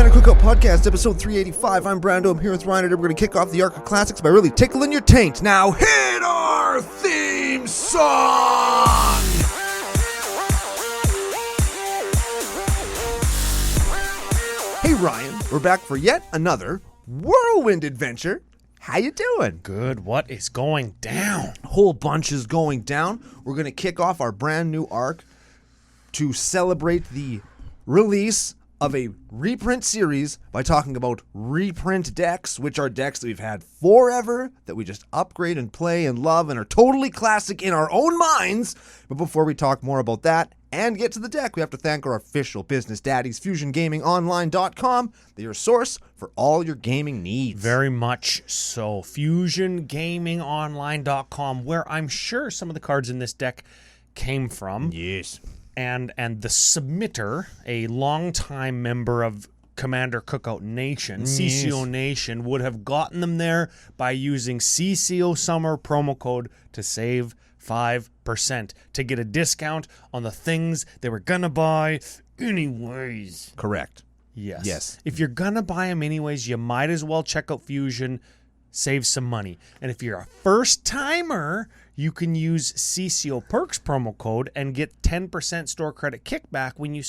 Commander Cookout Podcast, episode 385. I'm Brando. I'm here with Ryan, and we're going to kick off the arc of classics by really tickling your taint. Now hit our theme song! Hey Ryan, we're back for yet another whirlwind adventure. How you doing? Good. What is going down? A whole bunch is going down. We're going to kick off our brand new arc to celebrate the release of a reprint series by talking about reprint decks, which are decks that we've had forever, that we just upgrade and play and love and are totally classic in our own minds. But before we talk more about that and get to the deck, we have to thank our official business daddies, FusionGamingOnline.com. They're your source for all your gaming needs. Very much so. FusionGamingOnline.com, where I'm sure some of the cards in this deck came from. Yes. And the submitter, a longtime member of Commander Cookout Nation, CCO Nation, would have gotten them there by using CCO Summer promo code to save 5% to get a discount on the things they were going to buy anyways. Correct. Yes. If you're going to buy them anyways, you might as well check out Fusion, save some money. And if you're a first-timer, you can use CCO Perks promo code and get 10% store credit kickback when you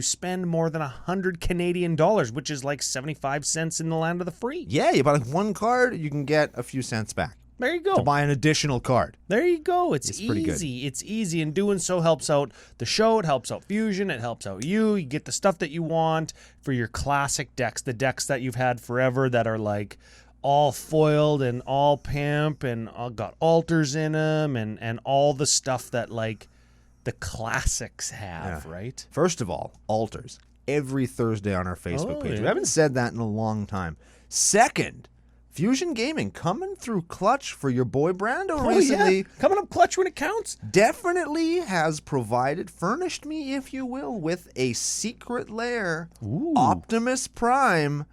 spend more than $100 Canadian, which is like 75 cents in the land of the free. Yeah, you buy like one card, you can get a few cents back. There you go. To buy an additional card. There you go. It's pretty good. It's easy, and doing so helps out the show. It helps out Fusion. It helps out you. You get the stuff that you want for your classic decks, the decks that you've had forever that are like all foiled and all pimp and got altars in them and all the stuff that like the classics have, right? First of all, altars. Every Thursday on our Facebook page. Yeah. We haven't said that in a long time. Second, Fusion Gaming coming through clutch for your boy Brando recently. Yeah. Coming up clutch when it counts. Definitely has furnished me, if you will, with a secret lair, Optimus Prime,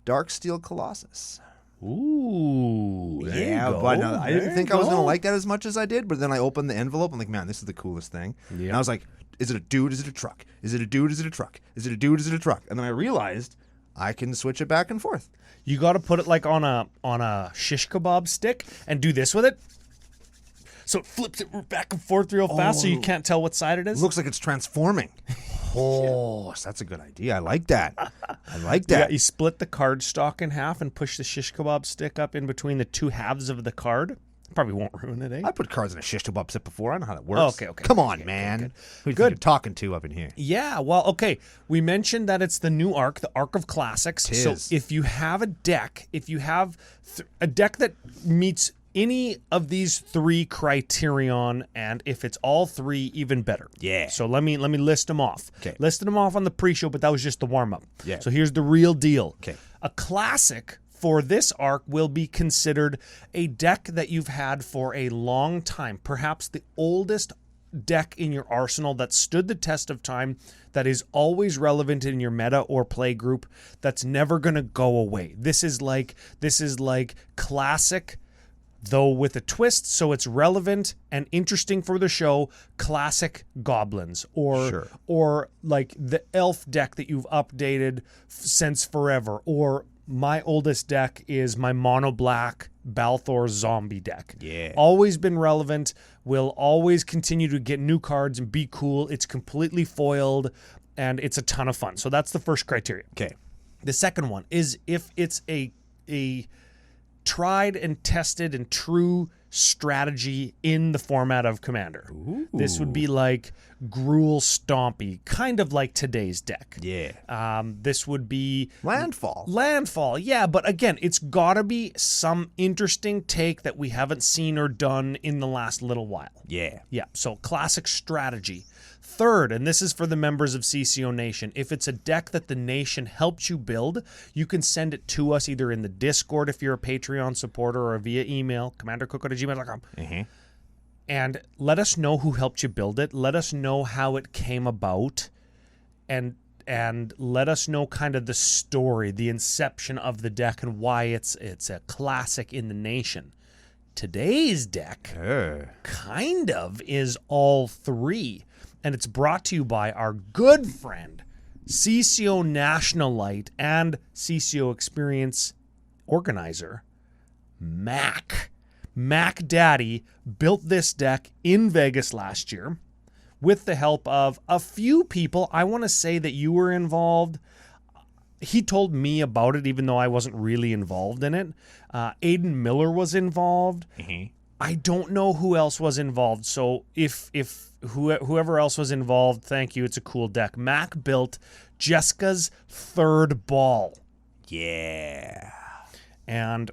Darksteel Colossus. Ooh, there you go. But I didn't think I was going to like that as much as I did, but then I opened the envelope. I'm like, man, this is the coolest thing. Yeah. And I was like, is it a dude? Is it a truck? Is it a dude? Is it a truck? Is it a dude? Is it a truck? And then I realized I can switch it back and forth. You got to put it like on a shish kebab stick and do this with it. So it flips it back and forth real fast so you can't tell what side it is. It looks like it's transforming. Oh, that's a good idea. I like that. You split the card stock in half and push the shish kebab stick up in between the two halves of the card. Probably won't ruin it, eh? I put cards in a shish kebab stick before. I know how that works. Okay. Come on, man. Who do you think you're talking to up in here? Yeah, well, okay. We mentioned that it's the new arc, the Arc of Classics. So if you have a deck, a deck that meets any of these three criterion, and if it's all three, even better. Yeah. So let me list them off. Okay. Listed them off on the pre-show, but that was just the warm-up. Yeah. So here's the real deal. Okay. A classic for this arc will be considered a deck that you've had for a long time, perhaps the oldest deck in your arsenal that stood the test of time, that is always relevant in your meta or play group, that's never going to go away. This is like classic, though with a twist, so it's relevant and interesting for the show, classic goblins or like the elf deck that you've updated since forever, or my oldest deck is my mono black Balthor zombie deck. Yeah. Always been relevant, will always continue to get new cards and be cool. It's completely foiled and it's a ton of fun. So that's the first criteria. Okay. The second one is if it's a tried and tested and true strategy in the format of Commander. Ooh. This would be like Gruul Stompy, kind of like today's deck. Yeah. This would be Landfall, yeah, but again, it's got to be some interesting take that we haven't seen or done in the last little while. Yeah. So classic strategy. Third, and this is for the members of CCO Nation, if it's a deck that the Nation helped you build, you can send it to us either in the Discord if you're a Patreon supporter or via email, commandercookout@gmail.com. Mm-hmm. And let us know who helped you build it. Let us know how it came about, and let us know kind of the story, the inception of the deck, and why it's a classic in the Nation. Today's deck kind of is all three. And it's brought to you by our good friend, CCO National Light and CCO Experience organizer, Mac Daddy, built this deck in Vegas last year with the help of a few people. I want to say that you were involved. He told me about it, even though I wasn't really involved in it. Aiden Miller was involved. I don't know who else was involved. So if whoever else was involved, thank you. It's a cool deck. Mac built Jeska's third ball. Yeah. And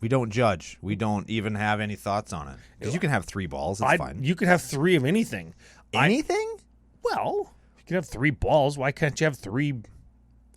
we don't judge. We don't even have any thoughts on it. Because you can have 3 balls. It's fine. You could have 3 of anything. Anything? Well, you can have 3 balls. Why can't you have 3?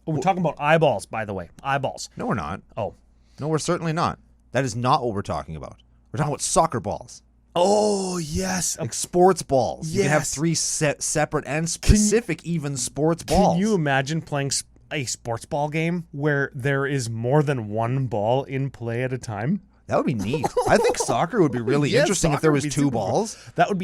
Oh, we're talking about eyeballs, by the way. Eyeballs. No, we're not. Oh. No, we're certainly not. That is not what we're talking about. We're talking about soccer balls. Oh, yes. Like sports balls. Yes. You can have 3 separate and specific even sports balls. Can you imagine playing a sports ball game where there is more than 1 ball in play at a time? That would be neat. I think soccer would be really interesting if there was 2 balls. That would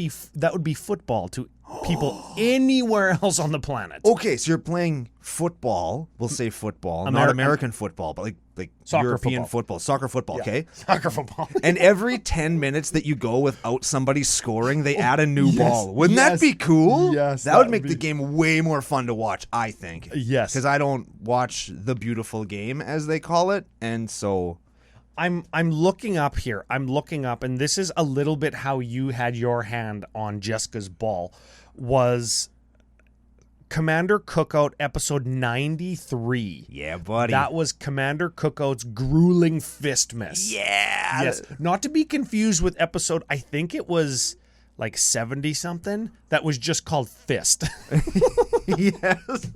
be football to people anywhere else on the planet. Okay, so you're playing football. We'll say football, not American football, but like soccer European football, soccer football, yeah. Okay? Soccer football. And every 10 minutes that you go without somebody scoring, they add a new ball. Wouldn't that be cool? Yes. That would make the game way more fun to watch, I think. Yes. Because I don't watch the beautiful game, as they call it, and so... I'm looking up here. I'm looking up, and this is a little bit how you had your hand on Jeska's ball. Was Commander Cookout episode 93. Yeah, buddy. That was Commander Cookout's grueling fist miss. Yeah. Yes. Not to be confused with episode, I think it was like 70 something, that was just called Fist. Yes.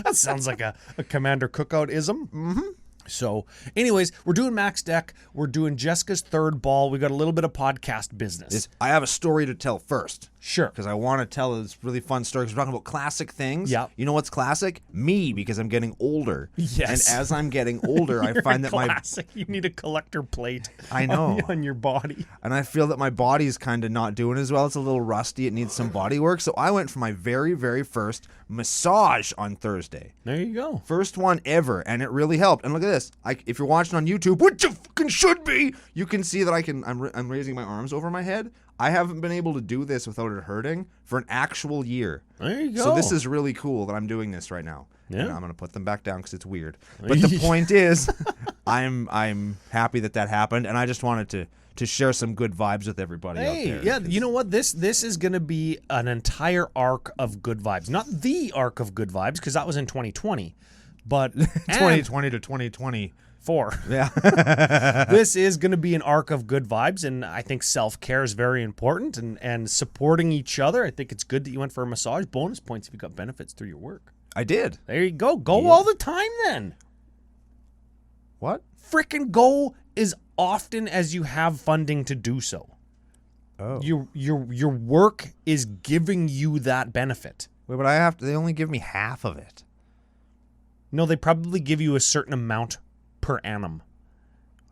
That sounds like a Commander Cookout-ism. Mm-hmm. So, anyways, we're doing Max deck. We're doing Jeska's third ball. We got a little bit of podcast business. I have a story to tell first. Sure. Because I want to tell this really fun story. Because we're talking about classic things. Yeah. You know what's classic? Me, because I'm getting older. Yes. And as I'm getting older, I find that classic. You need a collector plate. I know. on your body. And I feel that my body's kind of not doing as well. It's a little rusty. It needs some body work. So I went for my very, very first massage on Thursday. There you go. First one ever, and it really helped. And look at this. If you're watching on YouTube, which you fucking should be, you can see that I'm raising my arms over my head. I haven't been able to do this without it hurting for an actual year. There you go. So this is really cool that I'm doing this right now. Yeah. And I'm going to put them back down because it's weird. But the point is, I'm happy that happened, and I just wanted to share some good vibes with everybody out there. Yeah, you know what? This is going to be an entire arc of good vibes. Not the arc of good vibes, because that was in 2020. But 2020 to 2024. Yeah. This is going to be an arc of good vibes, and I think self-care is very important, and supporting each other. I think it's good that you went for a massage. Bonus points if you got benefits through your work. I did. There you go. Go all the time then. What? Frickin' go as often as you have funding to do so. Oh. Your work is giving you that benefit. Wait, but they only give me half of it. No, they probably give you a certain amount per annum.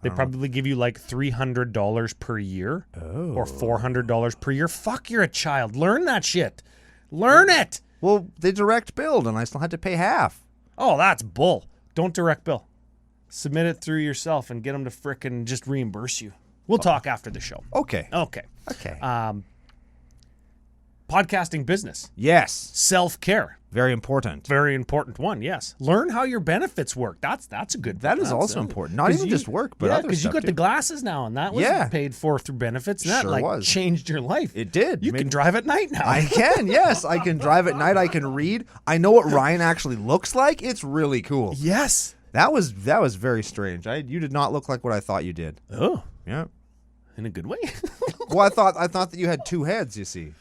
They probably give you like $300 per year or $400 per year. Fuck, you're a child. Learn that shit. Learn it. Well, they direct billed, and I still had to pay half. Oh, that's bull. Don't direct bill. Submit it through yourself and get them to frickin' just reimburse you. We'll talk after the show. Okay. Okay. Okay. Podcasting business. Yes. Self-care. Very important. Very important one, yes. Learn how your benefits work. That's a good That is also important. Not even just work, but other stuff. because you got the glasses now, and that was paid for through benefits. And that was. Changed your life. It did. You can drive at night now. I can, yes. I can drive at night. I can read. I know what Ryan actually looks like. It's really cool. Yes. That was very strange. You did not look like what I thought you did. Oh. Yeah. In a good way. Well, I thought that you had 2 heads, you see.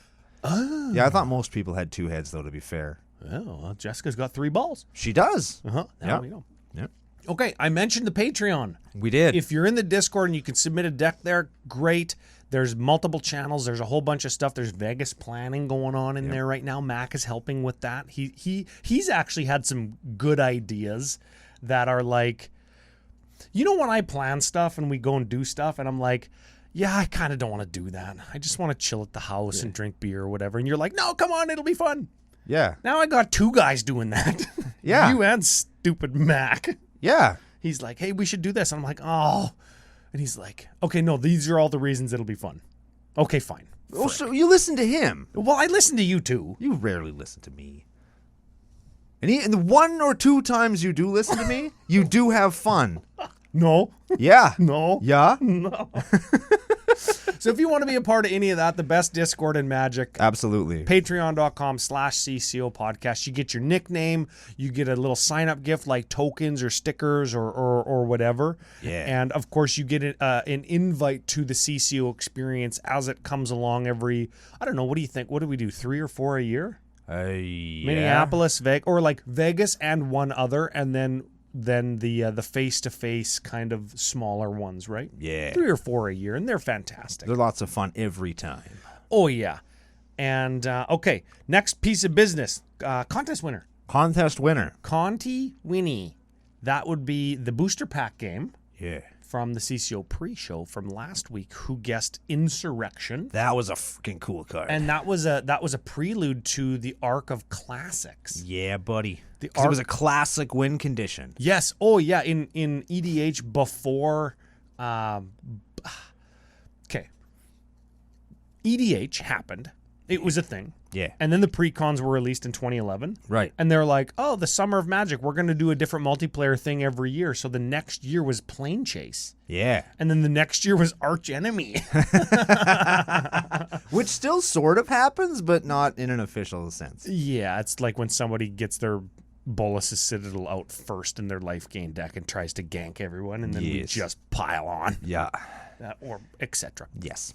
Oh. Yeah, I thought most people had 2 heads, though, to be fair. Oh, well, Jeska's got 3 balls. She does. Uh-huh. There we go. Yeah. Okay, I mentioned the Patreon. We did. If you're in the Discord and you can submit a deck there, great. There's multiple channels. There's a whole bunch of stuff. There's Vegas planning going on in there right now. Mac is helping with that. He's actually had some good ideas that are like, you know, when I plan stuff and we go and do stuff and I'm like, yeah, I kind of don't want to do that. I just want to chill at the house and drink beer or whatever. And you're like, no, come on, it'll be fun. Yeah. Now I got 2 guys doing that. Yeah. You and stupid Mac. Yeah. He's like, hey, we should do this. And I'm like, oh. And he's like, okay, no, these are all the reasons it'll be fun. Okay, fine. Oh, so you listen to him. Well, I listen to you too. You rarely listen to me. And the 1 or 2 times you do listen to me, you do have fun. No. Yeah. No. Yeah? No. So if you want to be a part of any of that, the best Discord in Magic, Absolutely. patreon.com/CCO Podcast. You get your nickname. You get a little sign-up gift like tokens or stickers or whatever. Yeah. And, of course, you get an invite to the CCO experience as it comes along every, I don't know, what do you think? What do we do, 3 or 4 a year? Yeah. Minneapolis, Vegas, or like Vegas and one other, and then the face-to-face kind of smaller ones, right? Yeah. 3 or 4 a year, and they're fantastic. They're lots of fun every time. Oh, yeah. And, okay, next piece of business. Contest winner. Contest winner. Conti Winnie. That would be the booster pack game Yeah. from the CCO pre-show from last week, who guessed Insurrection. That was a freaking cool card. And that was a prelude to the Arc of Classics. yeah, buddy. The Because it was a classic win condition. Yes. Oh, yeah. In EDH before. Okay. EDH happened. It was a thing. Yeah. And then the pre-cons were released in 2011. Right. And they're like, oh, the Summer of Magic, we're going to do a different multiplayer thing every year. So the next year was Plane Chase. Yeah. And then the next year was Arch Enemy. Which still sort of happens, but not in an official sense. Yeah, it's like when somebody gets their Bolas's Citadel out first in their life gain deck and tries to gank everyone, and then we Yes. just pile on, Yeah. or etc. Yes.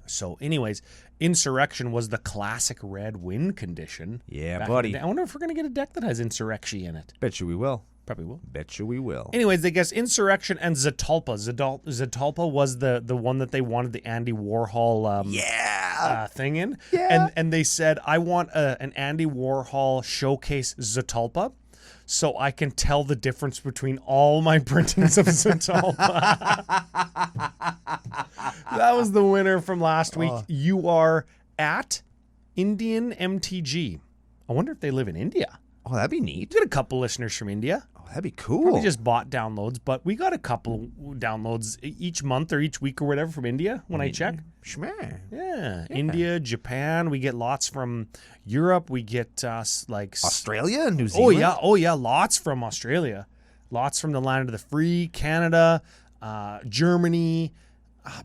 So, anyways, Insurrection was the classic red win condition. Yeah, back in the buddy. day. I wonder if we're going to get a deck that has Insurrection in it. Bet you we will. Probably will. Bet you we will. Anyways, they guess Insurrection and Zetalpa. Zetalpa was the one that they wanted the Andy Warhol thing in. Yeah. And they said, I want an Andy Warhol showcase Zetalpa so I can tell the difference between all my printings of Zetalpa. That was the winner from last week. You are at Indian MtG. I wonder if they live in India. Oh, that'd be neat. We got a couple listeners from India. Oh, that'd be cool. Probably just bought downloads, but we got a couple downloads each month or each week or whatever from India when I check. Schmeh. Yeah. India, Japan. We get lots from Europe. We get Australia and New Zealand. Oh yeah, lots from Australia. Lots from the land of the free. Canada, Germany,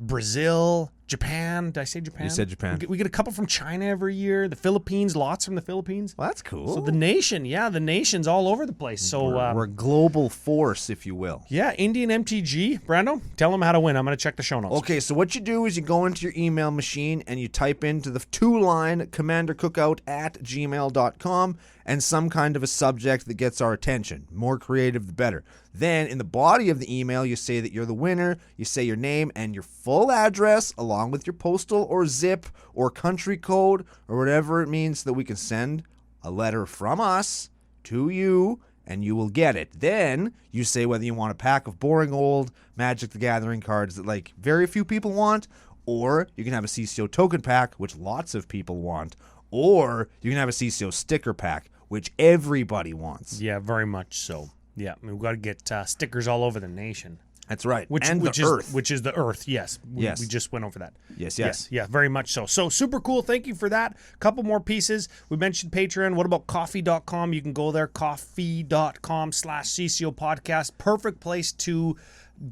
Brazil, Japan. Did I say Japan? You said Japan. We get a couple from China every year. The Philippines, lots from the Philippines. Well, that's cool. So the nation's all over the place. So we're a global force, if you will. yeah, Indian MTG. Brando, tell them how to win. I'm going to check the show notes. Okay, so what you do is you go into your email machine and you type into the 2-line commandercookout@gmail.com and some kind of a subject that gets our attention. More creative, the better. Then in the body of the email, you say that you're the winner, you say your name and your full address along with your postal or zip or country code or whatever it means so that we can send a letter from us to you and you will get it. Then you say whether you want a pack of boring old Magic the Gathering cards that like very few people want, or you can have a CCO token pack, which lots of people want, or you can have a CCO sticker pack, which everybody wants. Yeah, very much so. Yeah, I mean, we've got to get stickers all over the nation. That's right. Which and is the Earth. Which is the Earth, yes. Yes. We just went over that. Yes. Yeah, very much so. So super cool. Thank you for that. Couple more pieces. We mentioned Patreon. What about coffee.com? You can go there, coffee.com/CCO Podcast. Perfect place to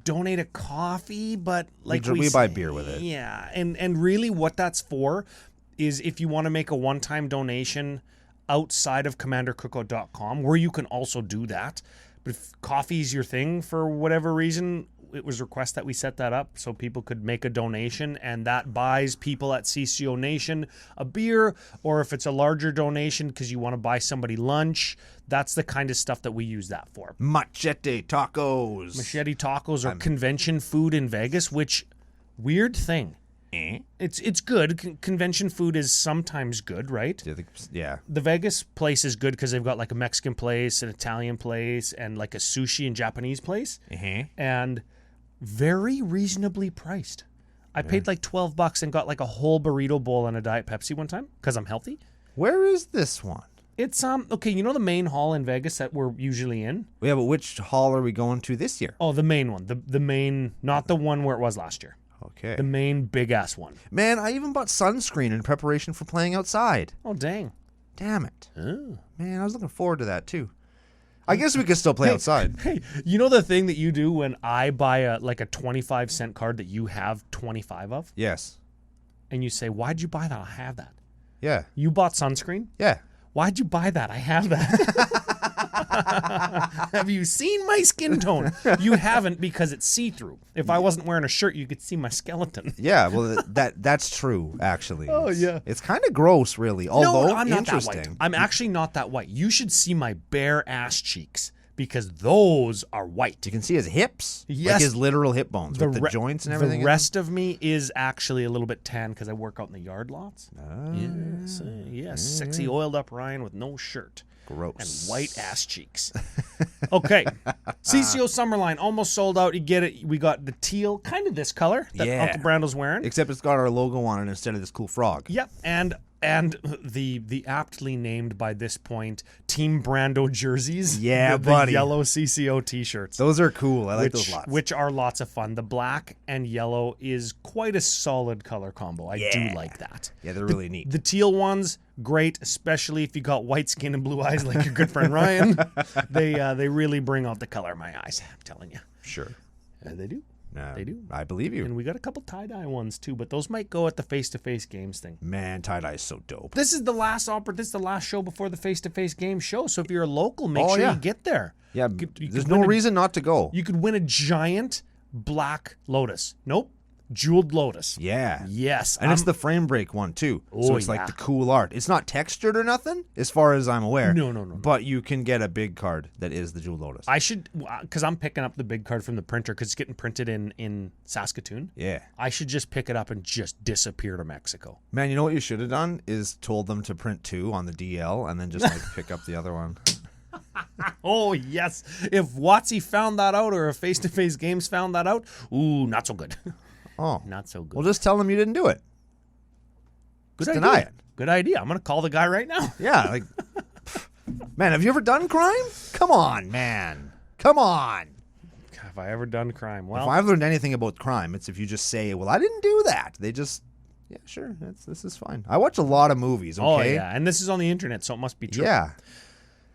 donate a coffee, but like we buy beer with it. Yeah, and really what that's for is if you want to make a one-time donation outside of commandercookout.com, where you can also do that. But if coffee's your thing for whatever reason, it was request that we set that up so people could make a donation, and that buys people at CCO Nation a beer, or if it's a larger donation because you want to buy somebody lunch, that's the kind of stuff that we use that for. Machete tacos. Machete tacos are convention food in Vegas, which, weird thing. It's good. Convention food is sometimes good, right? Yeah. The Vegas place is good because they've got like a Mexican place, an Italian place, and like a sushi and Japanese place. And very reasonably priced. I paid like $12 and got like a whole burrito bowl and a Diet Pepsi one time because I'm healthy. Where is this one? It's okay. You know the main hall in Vegas that we're usually in? Yeah, but which hall are we going to this year? Oh, the main one. The main, not the one where it was last year. Okay. The main big ass one. Man, I even bought sunscreen in preparation for playing outside. Oh, dang. Damn it. Oh. Man, I was looking forward to that too. I guess we could still play outside. Hey, you know the thing that you do when I buy a 25-cent card that you have 25 of? Yes. And you say, why'd you buy that? I have that. Yeah. You bought sunscreen? Yeah. Why'd you buy that? I have that. Have you seen my skin tone? You haven't because it's see-through. If I wasn't wearing a shirt, you could see my skeleton. Yeah, well, that's true, actually. Oh, yeah. It's kind of gross, really, although no, I'm not interesting. that white. I'm actually not that white. You should see my bare ass cheeks because those are white. You can see his hips, Yes. like his literal hip bones with the re- joints and everything. The rest of me is actually a little bit tan because I work out in the yard lots. Yes, sexy oiled up Ryan with no shirt. Gross. And white ass cheeks. Okay. CCO Summerline almost sold out. You get it. We got the teal, kind of this color that Yeah. Uncle Brando's wearing. Except it's got our logo on it instead of this cool frog. Yep. And the aptly named by this point Team Brando jerseys. Yeah, the buddy. yellow CCO t-shirts. Those are cool. I like those lots. Which are lots of fun. The black and yellow is quite a solid color combo. I do like that. Yeah, they're really neat. The teal ones, great, especially if you got white skin and blue eyes like your good friend Ryan. They really bring out the color in my eyes, I'm telling you. Sure. They do. No, They do. I believe you. And we got a couple tie-dye ones too, but those might go at the face-to-face games thing. Man, tie-dye is so dope. This is the last This is the last show before the face-to-face game show. So if you're a local, make sure yeah. you get there. Yeah, You there's could no win reason not to go. You could win a giant black Lotus. Nope, jeweled Lotus. Yeah. Yes, And it's the frame break one, too. So Oh, it's like yeah. the cool art. It's not textured or nothing, as far as I'm aware. No. But you can get a big card that is the Jewel Lotus. I should, because I'm picking up the big card from the printer because it's getting printed in Saskatoon. Yeah. I should just pick it up and just disappear to Mexico. Man, you know what you should have done is told them to print 2 on the DL and then just like pick up the other one. Oh, yes. If WotC found that out or if face-to-face games found that out, ooh, not so good. Oh. Not so good. Well, just tell them you didn't do it. Good Just idea. deny it. Good idea. I'm going to call the guy right now. Yeah, like, man, have you ever done crime? Come on, man. Come on. Have I ever done crime? Well, If I've learned anything about crime, it's if you just say, well, I didn't do that. They just, yeah, sure, this is fine. I watch a lot of movies, okay? oh, yeah. And this is on the internet, so it must be true. Yeah,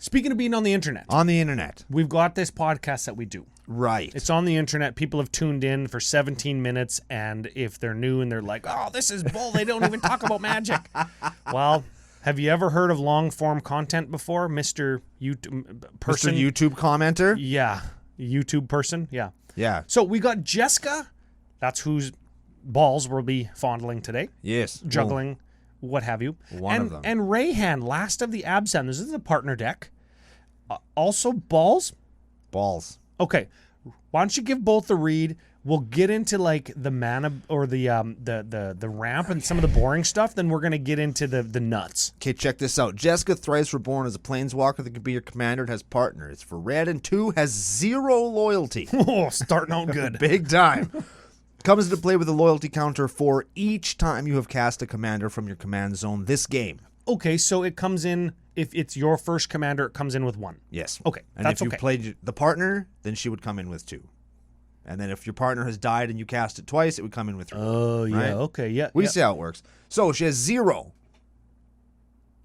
Speaking of being on the internet, on the internet. we've got this podcast that we do. Right. It's on the internet. People have tuned in for 17 minutes, and if they're new and they're like, oh, this is bull, they don't even talk about magic. Well, have you ever heard of long-form content before, Mr. YouTube person? Mr. YouTube commenter? Yeah. YouTube person? Yeah. Yeah. So we got Jeska. That's whose balls we'll be fondling today. Yes. Juggling, what have you. One of them. And Reyhan, last of the Absam. This is a partner deck. Also balls. Balls. Okay, why don't you give both a read? We'll get into like the mana or the ramp and some of the boring stuff. Then we're gonna get into the nuts. Okay, check this out. Jeska, thrice reborn as a planeswalker that can be your commander. It has partner. It's for red and 2, has 0 loyalty. Oh, starting out good. Big time. Comes into play with a loyalty counter for each time you have cast a commander from your command zone this game. Okay, so it comes in if it's your first commander. It comes in with 1. Yes. Okay, And that's if you okay. played the partner, then she would come in with 2. And then if your partner has died and you cast it twice, it would come in with 3. Oh yeah. Right? Okay. Yeah. We yeah. see how it works. So she has 0.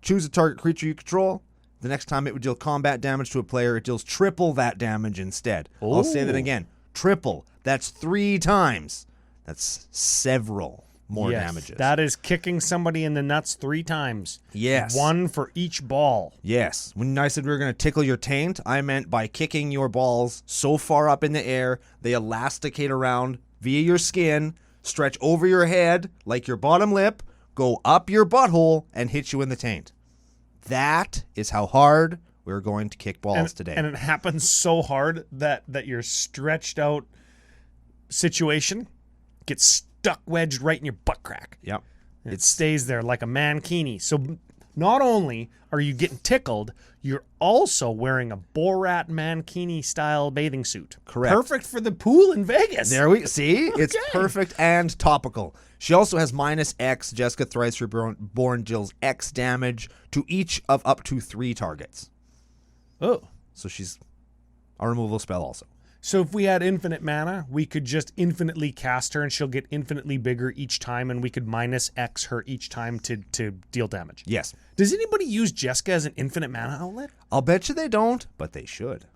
Choose a target creature you control. The next time it would deal combat damage to a player, it deals triple that damage instead. I'll say that Oh. again. Triple. That's 3 times. That's several more Yes, damages. that is kicking somebody in the nuts 3 times. Yes. 1 for each ball. Yes. When I said we were going to tickle your taint, I meant by kicking your balls so far up in the air, they elasticate around via your skin, stretch over your head like your bottom lip, go up your butthole, and hit you in the taint. That is how hard we're going to kick balls today. And it happens so hard that your stretched out situation gets stuck wedged right in your butt crack. Yep. It stays there like a mankini. So not only are you getting tickled, you're also wearing a Borat Mankini style bathing suit. Correct. Perfect for the pool in Vegas. There we see. It's perfect and topical. She also has -X Jeska Thrice Reborn deals X damage to each of up to 3 targets. Oh. So she's a removal spell also. So if we had infinite mana, we could just infinitely cast her and she'll get infinitely bigger each time, and we could -X her each time to deal damage. Yes. Does anybody use Jeska as an infinite mana outlet? I'll bet you they don't, but they should.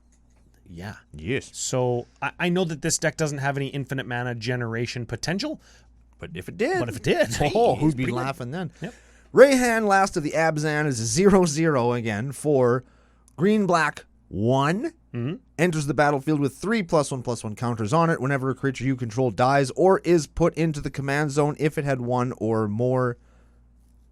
Yeah. Yes. So I know that this deck doesn't have any infinite mana generation potential. But if it did. Oh, who'd be laughing then? Yep. Reyhan, last of the Abzan, is a 0/0 again for green-black 1. Enters the battlefield with 3 +1/+1 counters on it. Whenever a creature you control dies or is put into the command zone, if it had 1 or more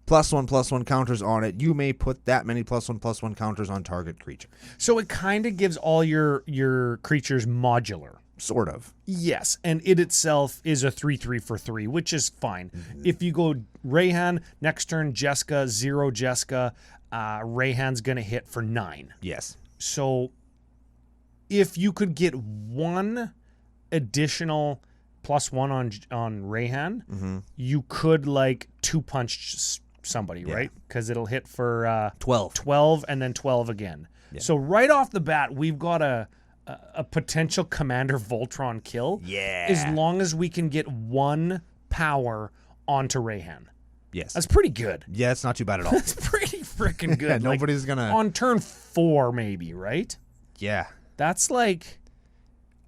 +1/+1 counters on it, you may put that many +1/+1 counters on target creature. So it kind of gives all your creatures modular. Sort of. Yes, and it itself is a 3/3 for 3, which is fine. If you go Reyhan, next turn Jeska, 0 Jeska, Reyhan's going to hit for 9. Yes. So if you could get 1 additional +1 on Reyhan, you could like 2-punch somebody, right? Because it'll hit for 12 and then 12 again. Yeah. So right off the bat, we've got a potential Commander Voltron kill. Yeah. As long as we can get 1 power onto Reyhan. Yes. That's pretty good. Yeah, it's not too bad at all. That's pretty freaking good. Yeah, nobody's going to... On turn 4 maybe, right? Yeah. That's like...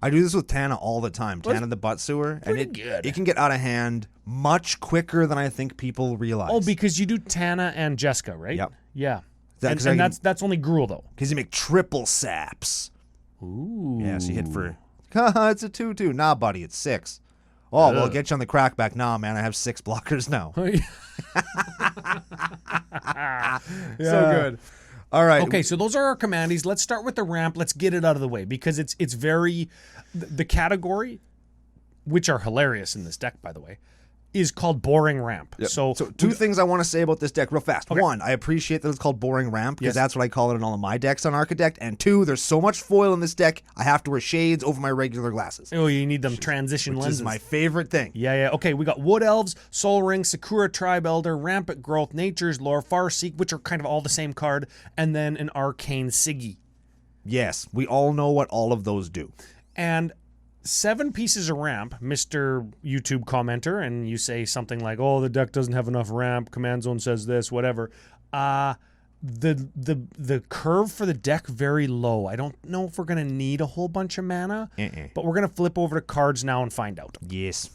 I do this with Tana all the time. Tana the Butt Sewer. And it can get out of hand much quicker than I think people realize. Oh, because you do Tana and Jeska, right? Yep. Yeah. That, and that's only Gruul, though. Because you make triple saps. Ooh. Yeah, so you hit for... it's a 2/2. Nah, buddy, it's 6. Oh, well, I'll get you on the crackback. Nah, man, I have 6 blockers now. So good. All right. Okay, so those are our commandees. Let's start with the ramp. Let's get it out of the way because it's very... The category, which are hilarious in this deck, by the way, is called Boring Ramp. Yep. So 2 things I want to say about this deck real fast. Okay. 1, I appreciate that it's called Boring Ramp because that's what I call it in all of my decks on Architect. And 2, there's so much foil in this deck, I have to wear shades over my regular glasses. Oh, you need them transition lenses. This is my favorite thing. Yeah. Okay, we got Wood Elves, Soul Ring, Sakura Tribe Elder, Rampant Growth, Nature's Lore, Farseek, which are kind of all the same card, and then an Arcane Siggy. Yes, we all know what all of those do. And 7 pieces of ramp, Mr. YouTube commenter, and you say something like, oh, the deck doesn't have enough ramp, Command Zone says this, whatever. The curve for the deck very low. I don't know if we're going to need a whole bunch of mana, but we're going to flip over to cards now and find out. Yes.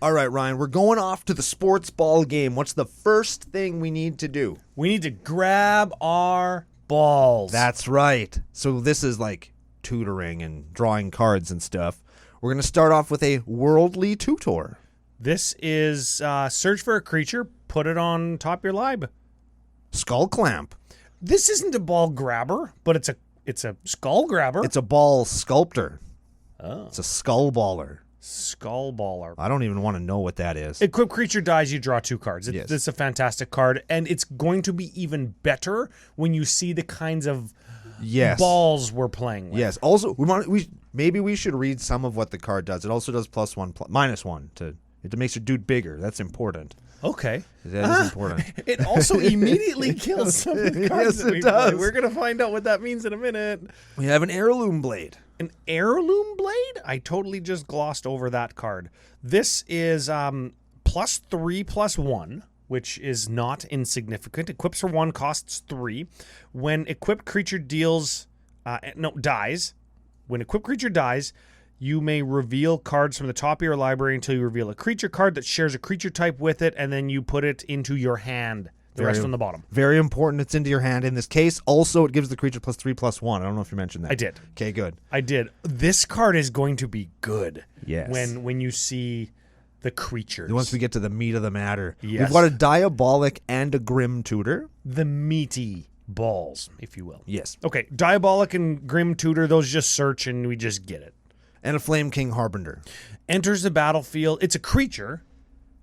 All right, Ryan, we're going off to the sports ball game. What's the first thing we need to do? We need to grab our balls. That's right. So this is like tutoring and drawing cards and stuff. We're going to start off with a worldly tutor. This is search for a creature, put it on top of your lib. Skull Clamp. This isn't a ball grabber, but it's a skull grabber. It's a ball sculptor. Oh. It's a skull baller. Skull baller. I don't even want to know what that is. Equip creature dies, you draw 2 cards. Yes. It's a fantastic card, and it's going to be even better when you see the kinds of balls we're playing with. Yes. Also, maybe we should read some of what the card does. It also does -1 it makes your dude bigger. That's important. Okay. That is important. It also immediately kills some of the cards that we does. play. We're going to find out what that means in a minute. We have an heirloom blade. An heirloom blade? I totally just glossed over that card. This is +3/+1, which is not insignificant. Equips for 1, costs 3. When equipped creature dies. When equipped creature dies, you may reveal cards from the top of your library until you reveal a creature card that shares a creature type with it, and then you put it into your hand. The rest on the bottom. Very important. It's into your hand in this case. Also, it gives the creature +3/+1. I don't know if you mentioned that. I did. Okay, good. I did. This card is going to be good. Yes. When you see the creatures. Once we get to the meat of the matter. Yes. We've got a Diabolic and a Grim Tutor. The meaty balls, if you will. Yes. Okay, Diabolic and Grim Tutor, those just search and we just get it. And a Flame King Harbinger. Enters the battlefield. It's a creature.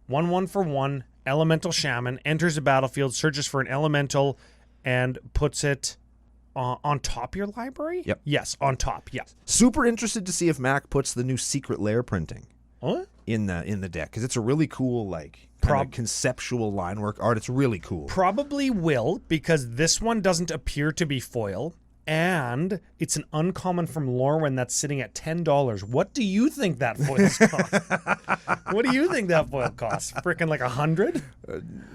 1/1 for 1. Elemental Shaman, enters the battlefield, searches for an elemental, and puts it on top of your library? Yep. Yes, on top, yeah. Super interested to see if Mac puts the new secret lair printing What? in the deck, because it's a really cool, like, kind of conceptual line work art. It's really cool. Probably will, because this one doesn't appear to be foil, and it's an uncommon from Lorwyn that's sitting at $10. What do you think that foil costs? What do you think that foil costs? Freaking like 100?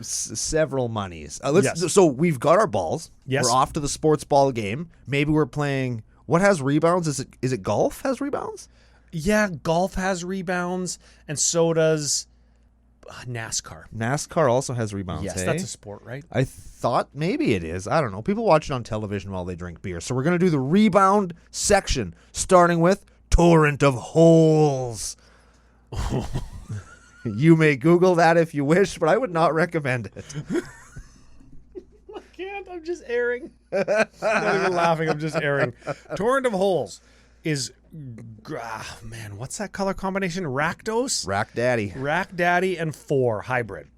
Several monies. Yes. So we've got our balls. Yes. We're off to the sports ball game. Maybe we're playing. What has rebounds? Is it golf has rebounds? Yeah, golf has rebounds, and so does NASCAR. NASCAR also has rebounds. Yes, hey? that's a sport, right? I thought maybe it is. I don't know. People watch it on television while they drink beer. So we're going to do the rebound section, starting with Torrent of Holes. You may Google that if you wish, but I would not recommend it. I can't. I'm just airing. I'm not even laughing. I'm just airing. Torrent of Holes is... man, what's that color combination? Rakdos? Rack Daddy. Rack Daddy and 4 hybrid.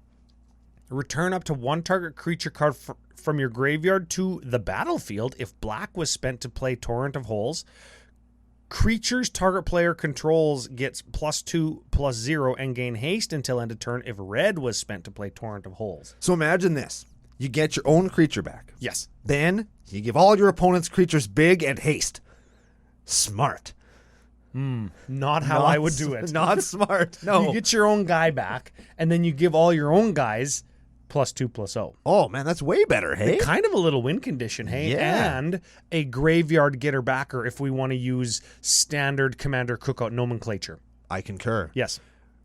Return up to 1 target creature card from your graveyard to the battlefield if black was spent to play Torrent of Holes. Creatures target player controls gets +2/+0 and gain haste until end of turn if red was spent to play Torrent of Holes. So imagine this. You get your own creature back. Yes. Then you give all your opponent's creatures big and haste. Smart. Not how I would do it. Not smart. No. You get your own guy back, and then you give all your own guys +2/+0. Oh, man, that's way better, hey? Kind of a little win condition, hey? Yeah. And a graveyard getter backer if we want to use standard Commander Cookout nomenclature. I concur. Yes.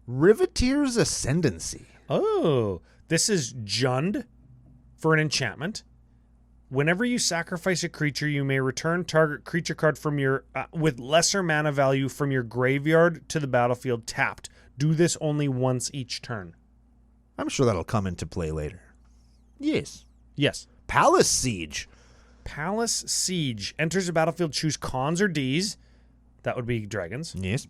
Riveteer's Ascendancy. Oh, this is Jund for an enchantment. Whenever you sacrifice a creature, you may return target creature card from your with lesser mana value from your graveyard to the battlefield tapped. Do this only once each turn. I'm sure that'll come into play later. Yes. Yes. Palace Siege. Palace Siege. Enters the battlefield, choose cons or Ds. That would be dragons. Yes.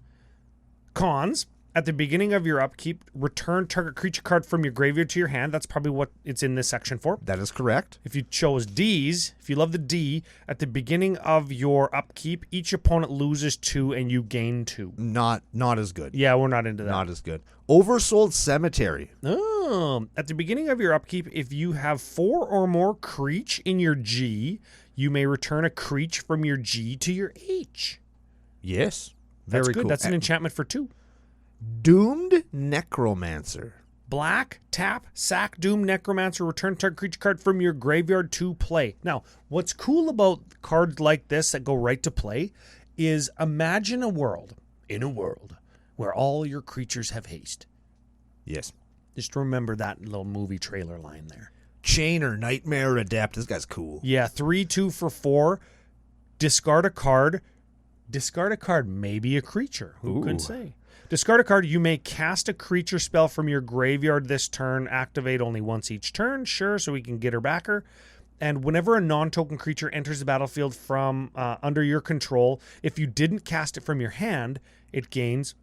Cons. At the beginning of your upkeep, return target creature card from your graveyard to your hand. That's probably what it's in this section for. That is correct. If you chose Ds, if you love the D, at the beginning of your upkeep, each opponent loses 2 and you gain 2. Not as good. Yeah, we're not into that. Not as good. Oversold Cemetery. Oh, at the beginning of your upkeep, if you have 4 or more creature in your G, you may return a creature from your G to your H. Yes. That's Very good. cool. That's an enchantment for 2. Doomed Necromancer. Black, tap, sack, Doom, Necromancer, return target creature card from your graveyard to play. Now, what's cool about cards like this that go right to play is imagine a world where all your creatures have haste. Yes. Just remember that little movie trailer line there. Chainer, Nightmare Adept. This guy's cool. Yeah, 3/2 for 4. Discard a card. Discard a card, maybe a creature. Who could say? Discard a card. You may cast a creature spell from your graveyard this turn. Activate only once each turn. Sure, so we can get her backer. And whenever a non-token creature enters the battlefield from under your control, if you didn't cast it from your hand, it gains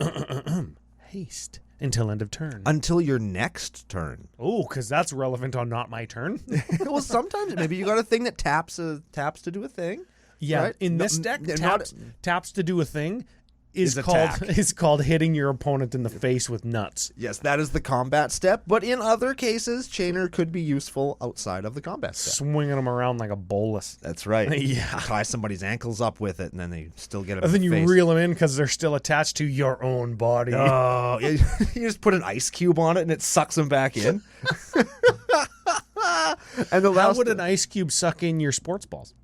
haste until end of turn. Until your next turn. Oh, because that's relevant on not my turn. Well, sometimes maybe you got a thing that taps to do a thing. Yeah, right? in this deck, taps to do a thing is attack. called hitting your opponent in the face with nuts. Yes, that is the combat step. But in other cases, Chainer could be useful outside of the combat step. Swinging them around like a bolus. That's right. Yeah. Tie somebody's ankles up with it, and then they still get them. And then in the you face. reel them in because they're still attached to your own body. Oh, you just put an ice cube on it, and it sucks them back in. And the How last would an ice cube suck in your sports balls?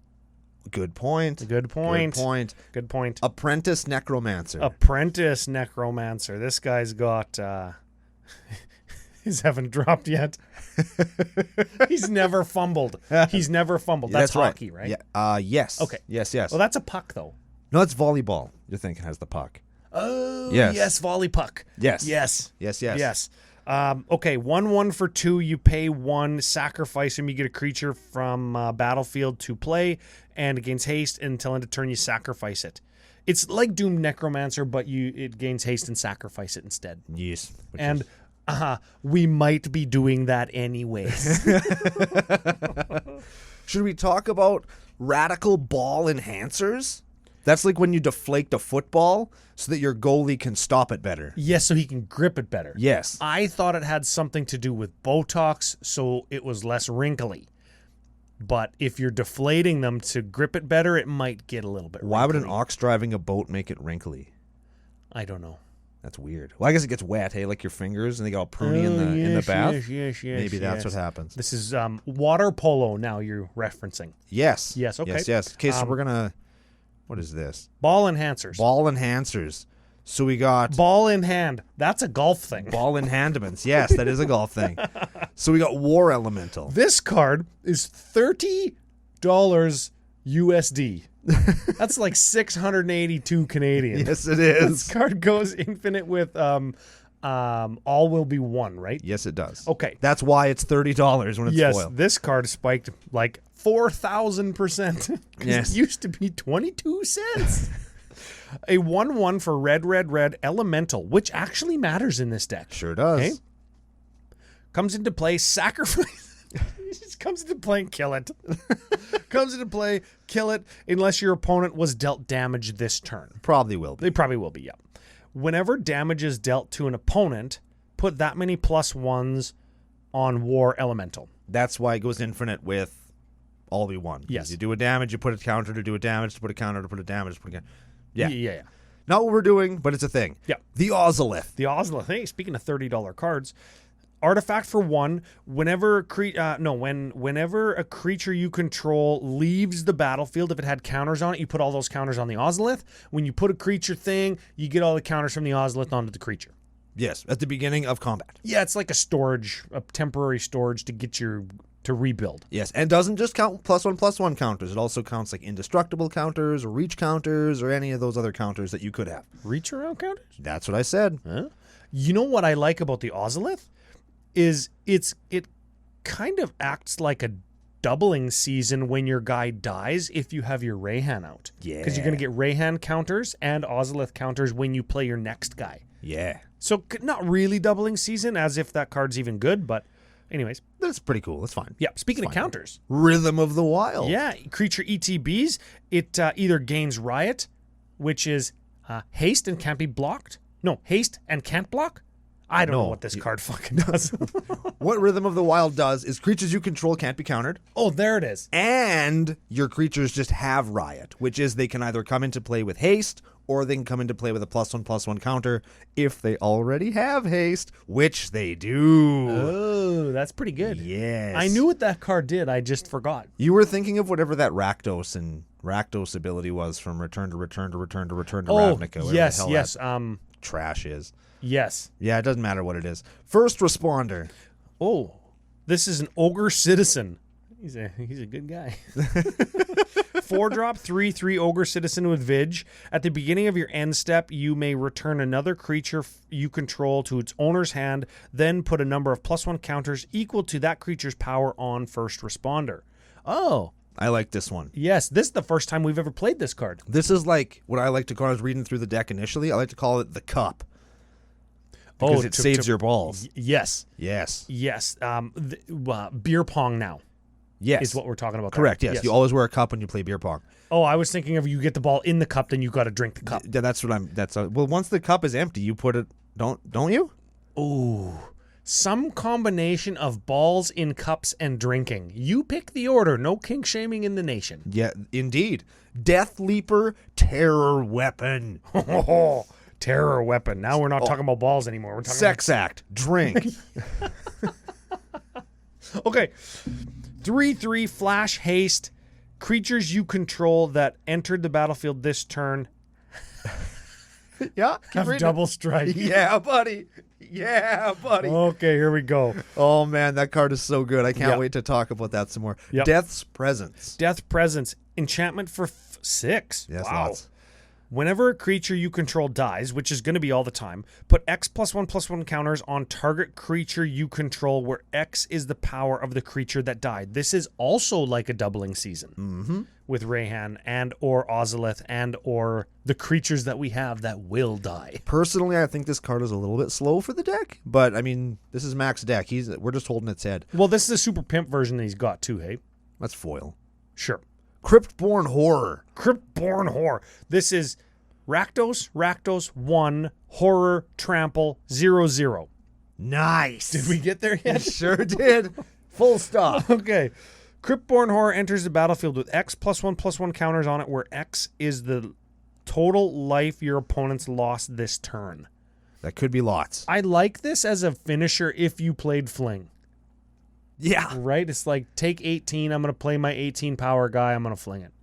Good point. Good point. Good point. Good point. Apprentice Necromancer. Apprentice Necromancer. This guy's got... He's haven't dropped yet. He's never fumbled. He's never fumbled. That's hockey, right? Yeah. Yes. Okay. Yes. Well, that's a puck, though. No, it's volleyball. You're thinking has the puck. Oh, Yes. yes, volley puck. Yes. Yes. Yes. Okay, 1/1 for 2. You pay 1, sacrifice him. You get a creature from battlefield to play, and it gains haste until end of turn. You sacrifice it. It's like Doom Necromancer, but it gains haste and sacrifice it instead. Yes. And We might be doing that anyways. Should we talk about radical ball enhancers? That's like when you deflate a football so that your goalie can stop it better. Yes, so he can grip it better. Yes. I thought it had something to do with Botox, so it was less wrinkly. But if you're deflating them to grip it better, it might get a little bit Why would an wrinkly. ox driving a boat make it wrinkly? I don't know. That's weird. Well, I guess it gets wet, hey, like your fingers, and they get all pruny in the bath. Yes. Maybe that's what happens. This is water polo now you're referencing. Yes. Yes, okay. Yes. Okay, so we're going to... What is this? Ball enhancers. Ball enhancers. So we got... Ball in hand. That's a golf thing. Ball enhandments. Yes, that is a golf thing. So we got War Elemental. This card is $30 USD. That's like 682 Canadian. Yes, it This is. card goes infinite with all will be one, right? Yes, it does. Okay. That's why it's $30 when it's Yes, foil. this card spiked like 4,000%. Yes. It used to be 22 cents. A 1/1 for red elemental, which actually matters in this deck. Sure does. Okay. Comes into play, sacrifice. It just comes into play and kill it. Comes into play, kill it, unless your opponent was dealt damage this turn. Probably will be. They probably will be, yeah. Whenever damage is dealt to an opponent, put that many +1s on War Elemental. That's why it goes infinite with all be one. Yes. You do a damage, you put a counter to do a damage, to put a counter to put a damage, to put a counter. Yeah. Yeah. Not what we're doing, but it's a thing. Yeah. The Ozolith. The Ozolith. Hey, speaking of $30 cards, artifact for 1. Whenever a creature you control leaves the battlefield, if it had counters on it, you put all those counters on the Ozolith. When you put a creature thing, you get all the counters from the Ozolith onto the creature. Yes, at the beginning of combat. Yeah, it's like a temporary storage to get to rebuild. Yes, and doesn't just count +1/+1 counters. It also counts like indestructible counters or reach counters or any of those other counters that you could have. Reach around counters? That's what I said. Huh? You know what I like about the Ozolith? Is it kind of acts like a doubling season when your guy dies if you have your Reyhan out. Yeah. Because you're going to get Reyhan counters and Ozolith counters when you play your next guy. Yeah. So not really doubling season as if that card's even good, but anyways. That's pretty cool. That's fine. Yeah, speaking of Fine. counters. Rhythm of the Wild. Yeah, creature ETBs, it either gains Riot, which is haste and can't be blocked. No, haste and can't block. I don't know what this card fucking does. What Rhythm of the Wild does is creatures you control can't be countered. Oh, there it is. And your creatures just have Riot, which is they can either come into play with haste or they can come into play with a +1/+1 counter if they already have haste, which they do. Oh, that's pretty good. Yes. I knew what that card did. I just forgot. You were thinking of whatever that Rakdos ability was from Return to Ravnica. whatever yes, the hell yes. that trash is. Yes. Yeah, it doesn't matter what it is. First Responder. Oh, this is an Ogre Citizen. He's a good guy. 4-drop, 3/3 Ogre Citizen with Vig. At the beginning of your end step, you may return another creature you control to its owner's hand, then put a number of +1 counters equal to that creature's power on First Responder. Oh, I like this one. yes. This is the first time we've ever played this card. This is like what I like to call, I was reading through the deck initially, I like to call it the cup. Because it saves your balls. Yes. Yes. Yes. Beer pong now Yes. is what we're talking about. there. Correct, yes. You always wear a cup when you play beer pong. Oh, I was thinking of you get the ball in the cup, then you got to drink the cup. Yeah, that's what I'm, well, once the cup is empty, you put it, don't you? Ooh. Some combination of balls in cups and drinking. You pick the order. No kink shaming in the nation. Yeah, indeed. Death Leaper Terror Weapon. Terror weapon. Now we're not talking about balls anymore. We're talking Sex act. Drink. Okay. 3/3 flash haste. Creatures you control that entered the battlefield this turn Yeah. have double strike. Yeah, buddy. Yeah, buddy. Okay, here we go. Oh, man, that card is so good. I can't Yep. wait to talk about that some more. Yep. Death's Presence. Death Presence. Enchantment for 6. Yes, wow. lots. Whenever a creature you control dies, which is going to be all the time, put X+1/+1 counters on target creature you control where X is the power of the creature that died. This is also like a doubling season with Reyhan and or Ozolith and or the creatures that we have that will die. Personally, I think this card is a little bit slow for the deck, but I mean, this is Mac's deck. We're just holding its head. Well, this is a super pimp version that he's got too, hey? That's foil. Sure. Cryptborn Horror. Cryptborn Horror. This is Rakdos, 1, Horror, Trample, 0/0. Nice. Did we get there yet? Sure did. Full stop. Okay. Cryptborn Horror enters the battlefield with X+1/+1 counters on it, where X is the total life your opponents lost this turn. That could be lots. I like this as a finisher if you played Fling. Yeah. Right? It's like, take 18, I'm going to play my 18 power guy, I'm going to fling it.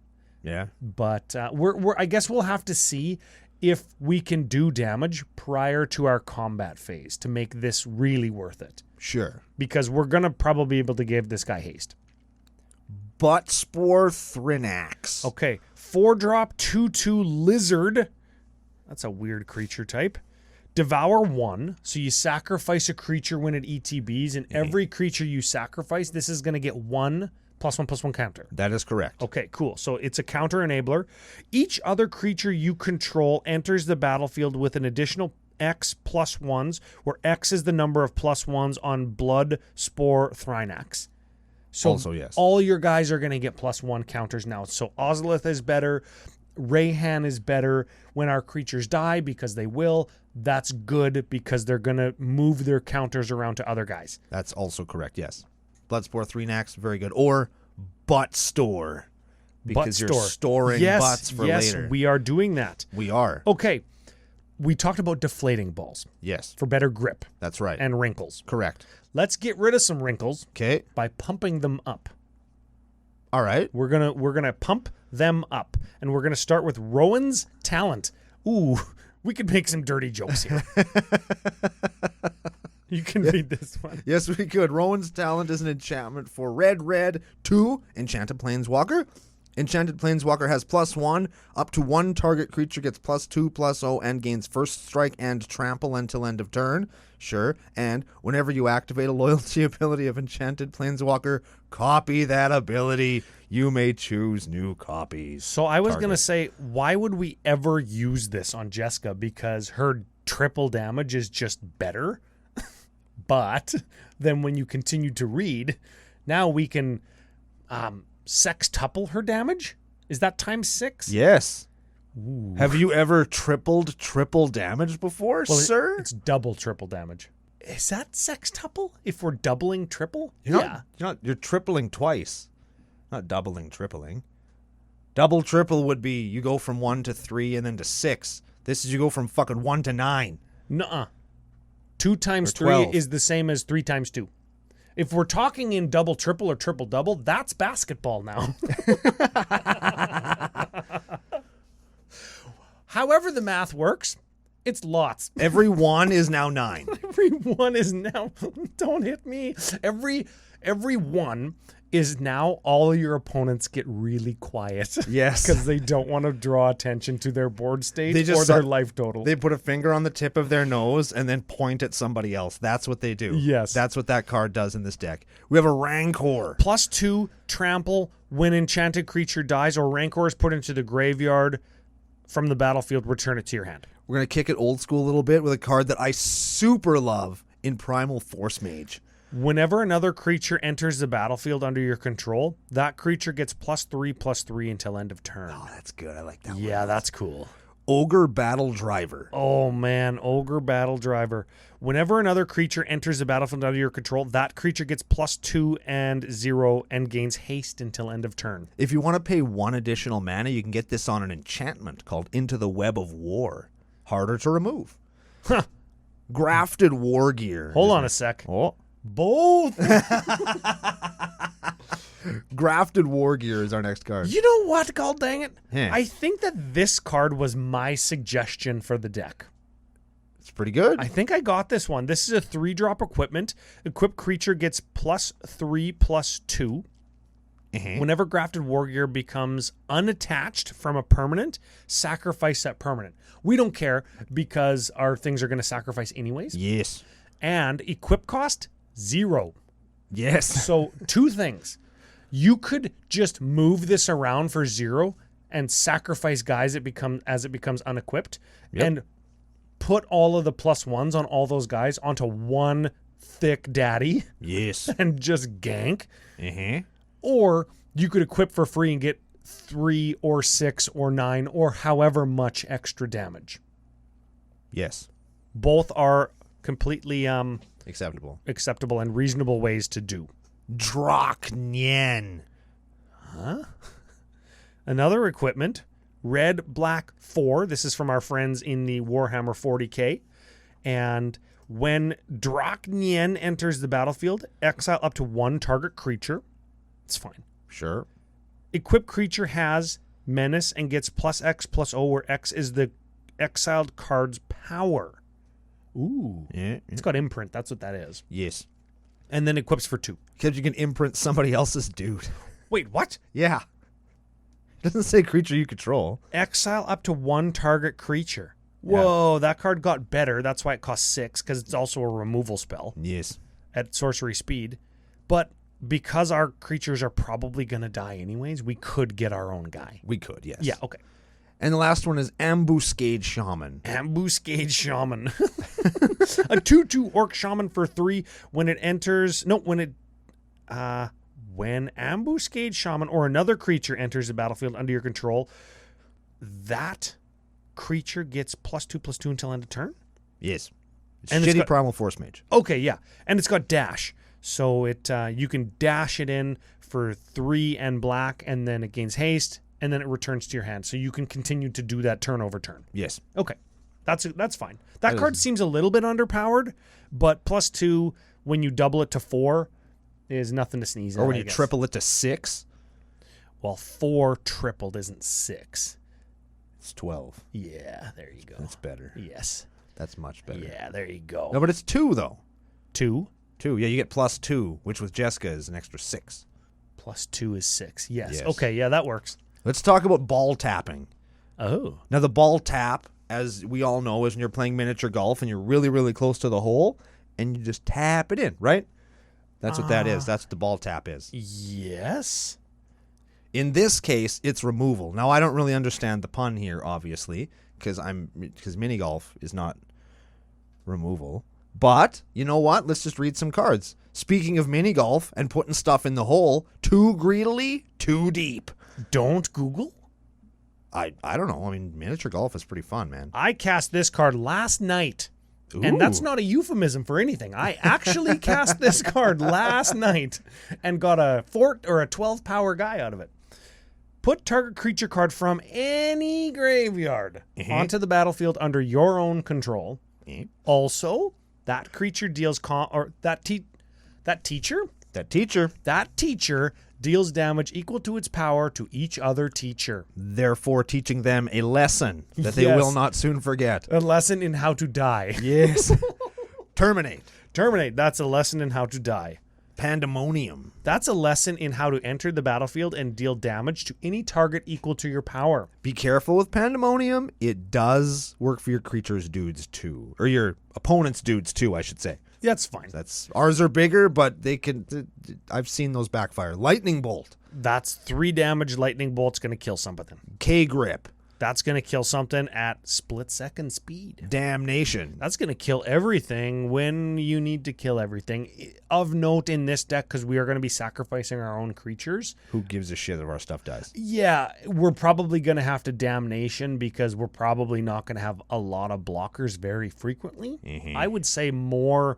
Yeah. But I guess we'll have to see if we can do damage prior to our combat phase to make this really worth it. Sure. Because we're going to probably be able to give this guy haste. Buttspore Thrinax. Okay. 4-drop, 2/2 Lizard. That's a weird creature type. Devour 1. So you sacrifice a creature when it ETBs, and every creature you sacrifice, this is going to get 1 +1/+1 counter. That is correct. Okay, cool. So it's a counter enabler. Each other creature you control enters the battlefield with an additional X +1s, where X is the number of +1s on Blood Spore Thrinax. So also, yes. all your guys are going to get +1 counters now. So Ozolith is better. Reyhan is better when our creatures die, because they will. That's good because they're going to move their counters around to other guys. That's also correct, yes. Bloodspore Thrinax, very good. Or Butt Store. Because you're storing butts for later. Yes, we are doing that. We are. Okay. We talked about deflating balls Yes. for better grip That's right. and wrinkles. Correct. Let's get rid of some wrinkles Okay. by pumping them up. All right. We're gonna pump them up, and we're gonna start with Rowan's Talent. Ooh, we could make some dirty jokes here. You can read this one. Yes, we could. Rowan's Talent is an enchantment for red, 2, Enchanted Planeswalker. Enchanted Planeswalker has +1. Up to 1 target creature gets +2/+0 and gains first strike and trample until end of turn. Sure. And whenever you activate a loyalty ability of Enchanted Planeswalker, copy that ability. You may choose new copies. So I was going to Target. say, why would we ever use this on Jeska? Because her triple damage is just better. But then when you continue to read, now we can sextuple her damage? Is that ×6? Yes. Ooh. Have you ever triple damage before, Well, sir? It's double triple damage. Is that sextuple? If we're doubling triple? You're tripling twice. Not doubling, tripling. Double triple would be you go from 1 to 3 and then to 6. This is you go from fucking 1 to 9. Nuh-uh. 2 times 3 12. is the same as 3 times 2. If we're talking in double triple or triple double, that's basketball now. However the math works, it's lots. Every 1 is now 9. Every one is now, don't hit me. Every one is now all your opponents get really quiet. Yes. Because they don't want to draw attention to their board state They just or their life total. They put a finger on the tip of their nose and then point at somebody else. That's what they do. Yes. That's what that card does in this deck. We have a Rancor. +2 trample when enchanted creature dies or Rancor is put into the graveyard from the battlefield, return it to your hand. We're going to kick it old school a little bit with a card that I super love in Primal Force Mage. Whenever another creature enters the battlefield under your control, that creature gets +3/+3 until end of turn. Oh, that's good. I like that one. Yeah, that's cool. Ogre Battle Driver. Oh, man. Ogre Battle Driver. Whenever another creature enters the battlefield under your control, that creature gets +2 and 0 and gains haste until end of turn. If you want to pay 1 additional mana, you can get this on an enchantment called Into the Web of War. Harder to remove. Huh. Grafted War Gear. Hold on a sec. Oh. Both. Grafted War Gear is our next card. You know what, god dang it? Huh. I think that this card was my suggestion for the deck. It's pretty good. I think I got this one. This is a 3-drop equipment. Equipped creature gets +3/+2. Whenever Grafted War Gear becomes unattached from a permanent, sacrifice that permanent. We don't care because our things are going to sacrifice anyways. Yes. And equip cost, 0. Yes. So 2 things. You could just move this around for 0 and sacrifice guys as it becomes unequipped and put all of the +1s on all those guys onto one thick daddy. Yes. And just gank. Uh-huh. Or you could equip for free and get 3 or 6 or 9 or however much extra damage. Yes. Both are completely acceptable and reasonable ways to do. Draknyen. Huh? Another equipment, Red Black 4. This is from our friends in the Warhammer 40K. And when Draknyen enters the battlefield, exile up to 1 target creature. It's fine. Sure. Equipped creature has menace and gets +X/+O, where X is the exiled card's power. Ooh. Yeah. It's got imprint. That's what that is. Yes. And then equips for 2. Because you can imprint somebody else's dude. Wait, what? Yeah. It doesn't say creature you control. Exile up to 1 target creature. Whoa, that card got better. That's why it costs 6, because it's also a removal spell. Yes. At sorcery speed. But because our creatures are probably going to die anyways, we could get our own guy. We could, yes. Yeah, okay. And the last one is Ambuscade Shaman. Ambuscade Shaman. A 2/2 Orc Shaman for 3 when it enters... No, when Ambuscade Shaman or another creature enters the battlefield under your control, that creature gets +2/+2 until end of turn? Yes. It's And shitty Primal Force Mage. Okay, yeah. And it's got dash. So it you can dash it in for 3 and black, and then it gains haste, and then it returns to your hand. So you can continue to do that turn over turn. Yes. Okay. That's fine. That card seems a little bit underpowered, but +2 when you double it to 4 is nothing to sneeze at. Or when you triple it to 6. Well, 4 tripled isn't 6. It's 12. Yeah, there you go. That's better. Yes. That's much better. Yeah, there you go. No, but it's 2, though. 2? 2. Yeah, you get +2, which with Jeska is an extra 6. +2 is 6. Yes. Yes. Okay, yeah, that works. Let's talk about ball tapping. Oh. Now, the ball tap, as we all know, is when you're playing miniature golf and you're really, really close to the hole, and you just tap it in, right? That's what that is. That's what the ball tap is. Yes. In this case, it's removal. Now, I don't really understand the pun here, obviously, because mini golf is not removal. But you know what? Let's just read some cards. Speaking of mini golf and putting stuff in the hole, too greedily, too deep. Don't Google? I don't know. I mean, miniature golf is pretty fun, man. I cast this card last night. And that's not a euphemism for anything. I actually cast this card last night and got a 12 power guy out of it. Put target creature card from any graveyard onto the battlefield under your own control. Also, that creature deals that teacher deals damage equal to its power to each other teacher. Therefore, teaching them a lesson that they will not soon forget. A lesson in how to die. Yes. Terminate. That's a lesson in how to die. Pandemonium. That's a lesson in how to enter the battlefield and deal damage to any target equal to your power. Be careful with Pandemonium. It does work for your creature's dudes too. Or your opponent's dudes too, I should say. That's fine. Ours are bigger, but they can... I've seen those backfire. Lightning Bolt. That's 3 damage. Lightning Bolt's going to kill something. K-Grip. That's going to kill something at split-second speed. Damnation. That's going to kill everything when you need to kill everything. Of note in this deck, because we are going to be sacrificing our own creatures. Who gives a shit if our stuff dies? Yeah, we're probably going to have to Damnation because we're probably not going to have a lot of blockers very frequently. Mm-hmm. I would say more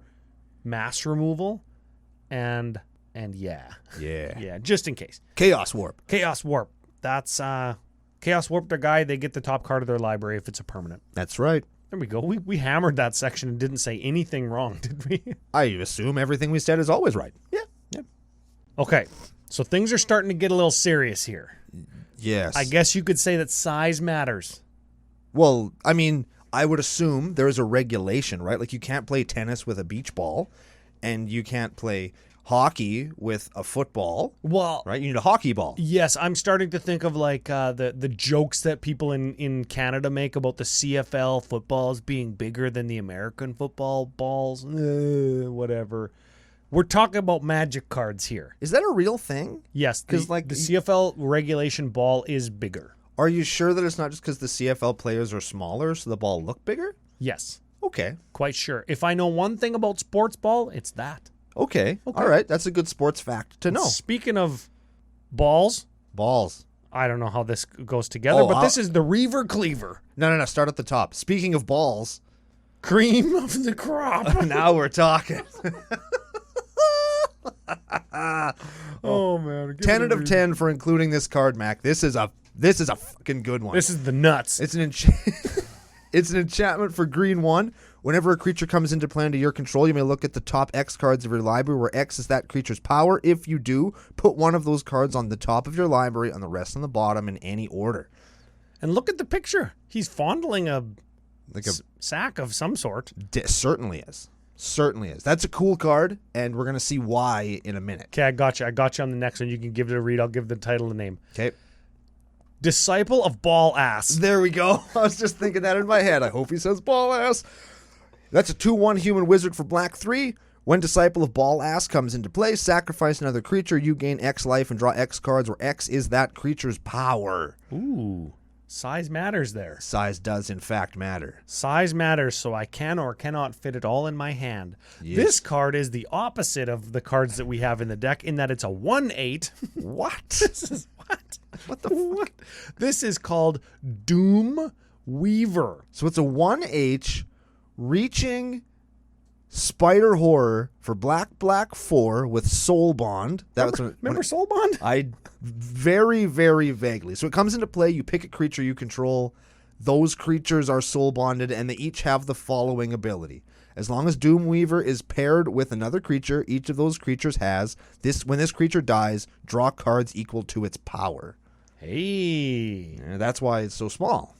mass removal and yeah. Yeah, just in case. Chaos Warp. That's Chaos Warp their guy, they get the top card of their library if it's a permanent. That's right. There we go. We hammered that section and didn't say anything wrong, did we? I assume everything we said is always right. Yeah. Okay, so things are starting to get a little serious here. Yes. I guess you could say that size matters. Well, I mean, I would assume there is a regulation, right? Like you can't play tennis with a beach ball, and you can't play hockey with a football, Well, right? You need a hockey ball. yes, I'm starting to think of like the jokes that people in Canada make about the CFL footballs being bigger than the American football balls. Whatever. We're talking about Magic cards here. Is that a real thing? Yes, 'Cause, the CFL regulation ball is bigger. Are you sure that it's not just because the CFL players are smaller, so the ball look bigger? Yes, Okay. quite sure. If I know one thing about sports ball, it's that. Okay. All right. That's a good sports fact to know. Speaking of balls, Balls. I don't know how this goes together, but this is the Reaver Cleaver. No. Start at the top. Speaking of balls, Cream of the crop. now we're talking. Oh man. 10 out of 10 for including this card, Mac. This is a fucking good one. This is the nuts. It's an it's an enchantment for green 1. Whenever a creature comes into play under your control, you may look at the top X cards of your library, where X is that creature's power. If you do, put one of those cards on the top of your library and the rest on the bottom in any order. And look at the picture. He's fondling a Like a sack of some sort. certainly is. Certainly is. That's a cool card, and we're going to see why in a minute. Okay, I got you. I got you on the next one. You can give it a read. I'll give the title a name. Okay. Disciple of Ball Ass. There we go. I was just thinking that in my head. I hope he says ball ass. That's a 2/1 human wizard for black 3. When Disciple of Ball Ass comes into play, sacrifice another creature. You gain X life and draw X cards, where X is that creature's power. Ooh. Size matters there. Size does, in fact, matter. Size matters, so I can or cannot fit it all in my hand. Yes. This card is the opposite of the cards that we have in the deck, in that it's a 1/8. What? This is what? What the fuck? This is called Doom Weaver. So it's a 1H reaching spider horror for black 4 with Soul Bond. Remember Soul Bond? I very, very vaguely. So it comes into play. You pick a creature you control. Those creatures are soul bonded, and they each have the following ability. As long as Doomweaver is paired with another creature, each of those creatures has this. When this creature dies, draw cards equal to its power. Hey. And that's why it's so small.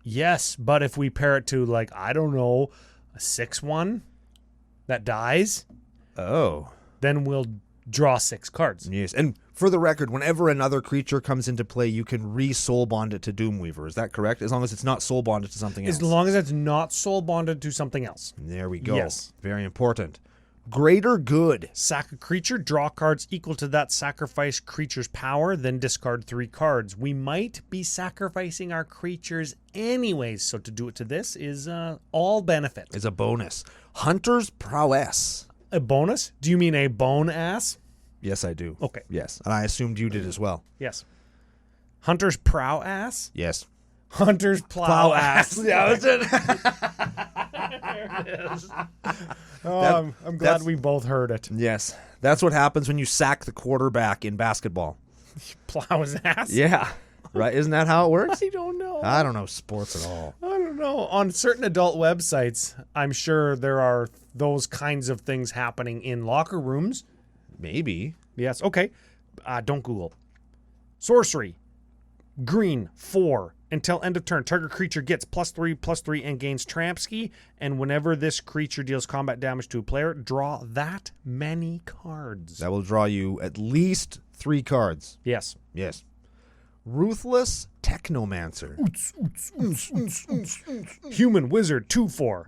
Yes, but if we pair it to, like, I don't know, a 6/1 that dies, Oh. then we'll draw 6 cards. Yes. And for the record, whenever another creature comes into play, you can re-soul bond it to Doomweaver. Is that correct? As long as it's not soul bonded to something else. As long as it's not soul bonded to something else. There we go. Yes. Very important. Greater good. Sack a creature, draw cards equal to that sacrifice creature's power, then discard 3 cards. We might be sacrificing our creatures anyways, so to do it to this is all benefit. Is a bonus. Hunter's prowess. A bonus? Do you mean a bone ass? Yes, I do. Okay. Yes. And I assumed you did as well. Yes. Hunter's prow ass? Yes. Hunter's plow ass. Yeah, that's it. There it is. Oh, I'm glad we both heard it. Yes. That's what happens when you sack the quarterback in basketball. Plow his ass? Yeah. Right? Isn't that how it works? I don't know. I don't know sports at all. I don't know. On certain adult websites, I'm sure there are those kinds of things happening in locker rooms. Maybe. Yes. Okay. Don't Google. Sorcery. Green 4. Until end of turn, target creature gets +3/+3 and gains Trampski. And whenever this creature deals combat damage to a player, draw that many cards. That will draw you at least 3 cards. Yes. Yes. Ruthless Technomancer. Human Wizard 2/4.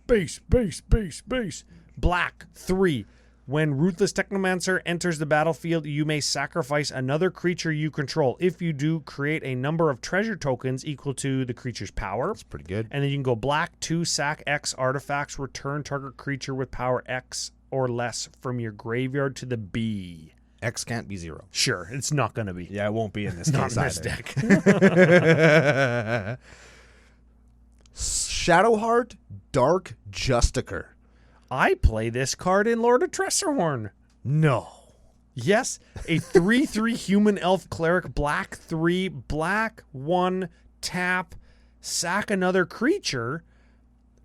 Base. Black 3. When Ruthless Technomancer enters the battlefield, you may sacrifice another creature you control. If you do, create a number of treasure tokens equal to the creature's power. That's pretty good. And then you can go black 2, sack X artifacts, return target creature with power X or less from your graveyard to the B. X can't be 0. Sure, it's not going to be. Yeah, it won't be in this Not case in this either. deck. Shadowheart Dark Justicar. I play this card in Lord of Tressorhorn. No. Yes, a 3/3 human elf cleric, black 3, black 1, tap, sack another creature,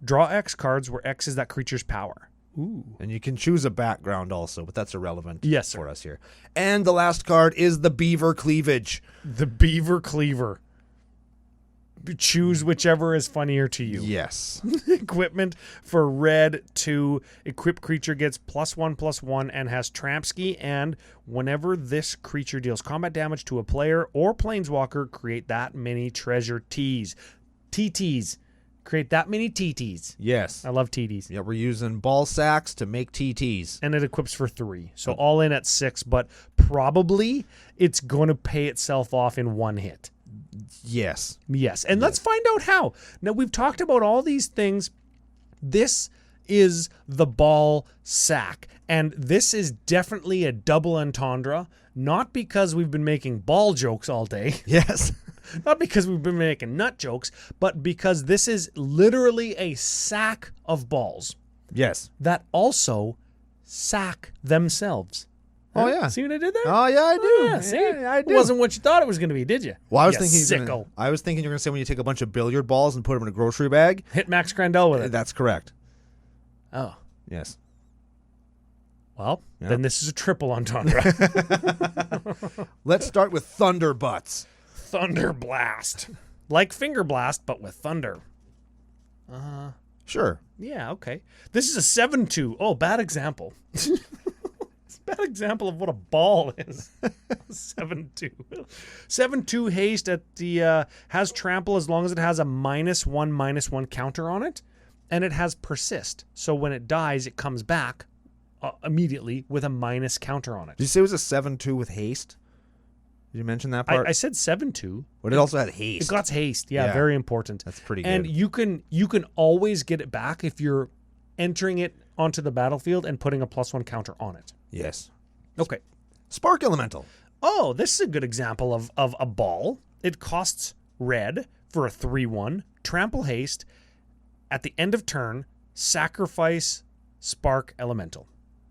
draw X cards where X is that creature's power. Ooh. And you can choose a background also, but that's irrelevant Yes, sir. for us here. And the last card is the Beaver Cleavage. The Beaver Cleaver. choose whichever is funnier to you. Yes. Equipment for red 2. Equipped creature gets +1/+1 and has Tramsky, and whenever this creature deals combat damage to a player or planeswalker, create that many treasure T's. TTs. Create that many TTs. Yes. I love TTs. Yeah, we're using ball sacks to make TTs. And it equips for 3. So all in at 6, but probably it's going to pay itself off in one hit. Yes. Yes. And let's find out how. Now, we've talked about all these things. This is the ball sack. And this is definitely a double entendre, not because we've been making ball jokes all day. Yes. Not because we've been making nut jokes, but because this is literally a sack of balls Yes. that also sack themselves. Oh, yeah. See what I did there? Oh, yeah, I do. Yeah, see? Yeah, I do. It wasn't what you thought it was going to be, did you? Well, I was You thinking sicko. I was thinking you're going to say when you take a bunch of billiard balls and put them in a grocery bag. Hit Max Crandell with it. That's correct. Oh. Yes. Well, Yeah. then this is a triple entendre. Let's start with Thunder Butts. Thunder Blast. Like Finger Blast, but with thunder. Sure. Yeah, okay. This is a 7-2. Oh, bad example. It's a bad example of what a ball is. 7-2. 7-2 haste at the has trample as long as it has a -1/-1 counter on it, and it has persist. So when it dies, it comes back immediately with a minus counter on it. Did you say it was a 7-2 with haste? Did you mention that part? I said 7-2. But it also had haste. It got haste. Yeah, Yeah. very important. That's pretty good. And you can always get it back if you're entering it onto the battlefield and putting a +1 counter on it. Yes. Okay. Spark Elemental. Oh, this is a good example of a ball. It costs red for a 3/1, trample haste. At the end of turn, sacrifice Spark Elemental.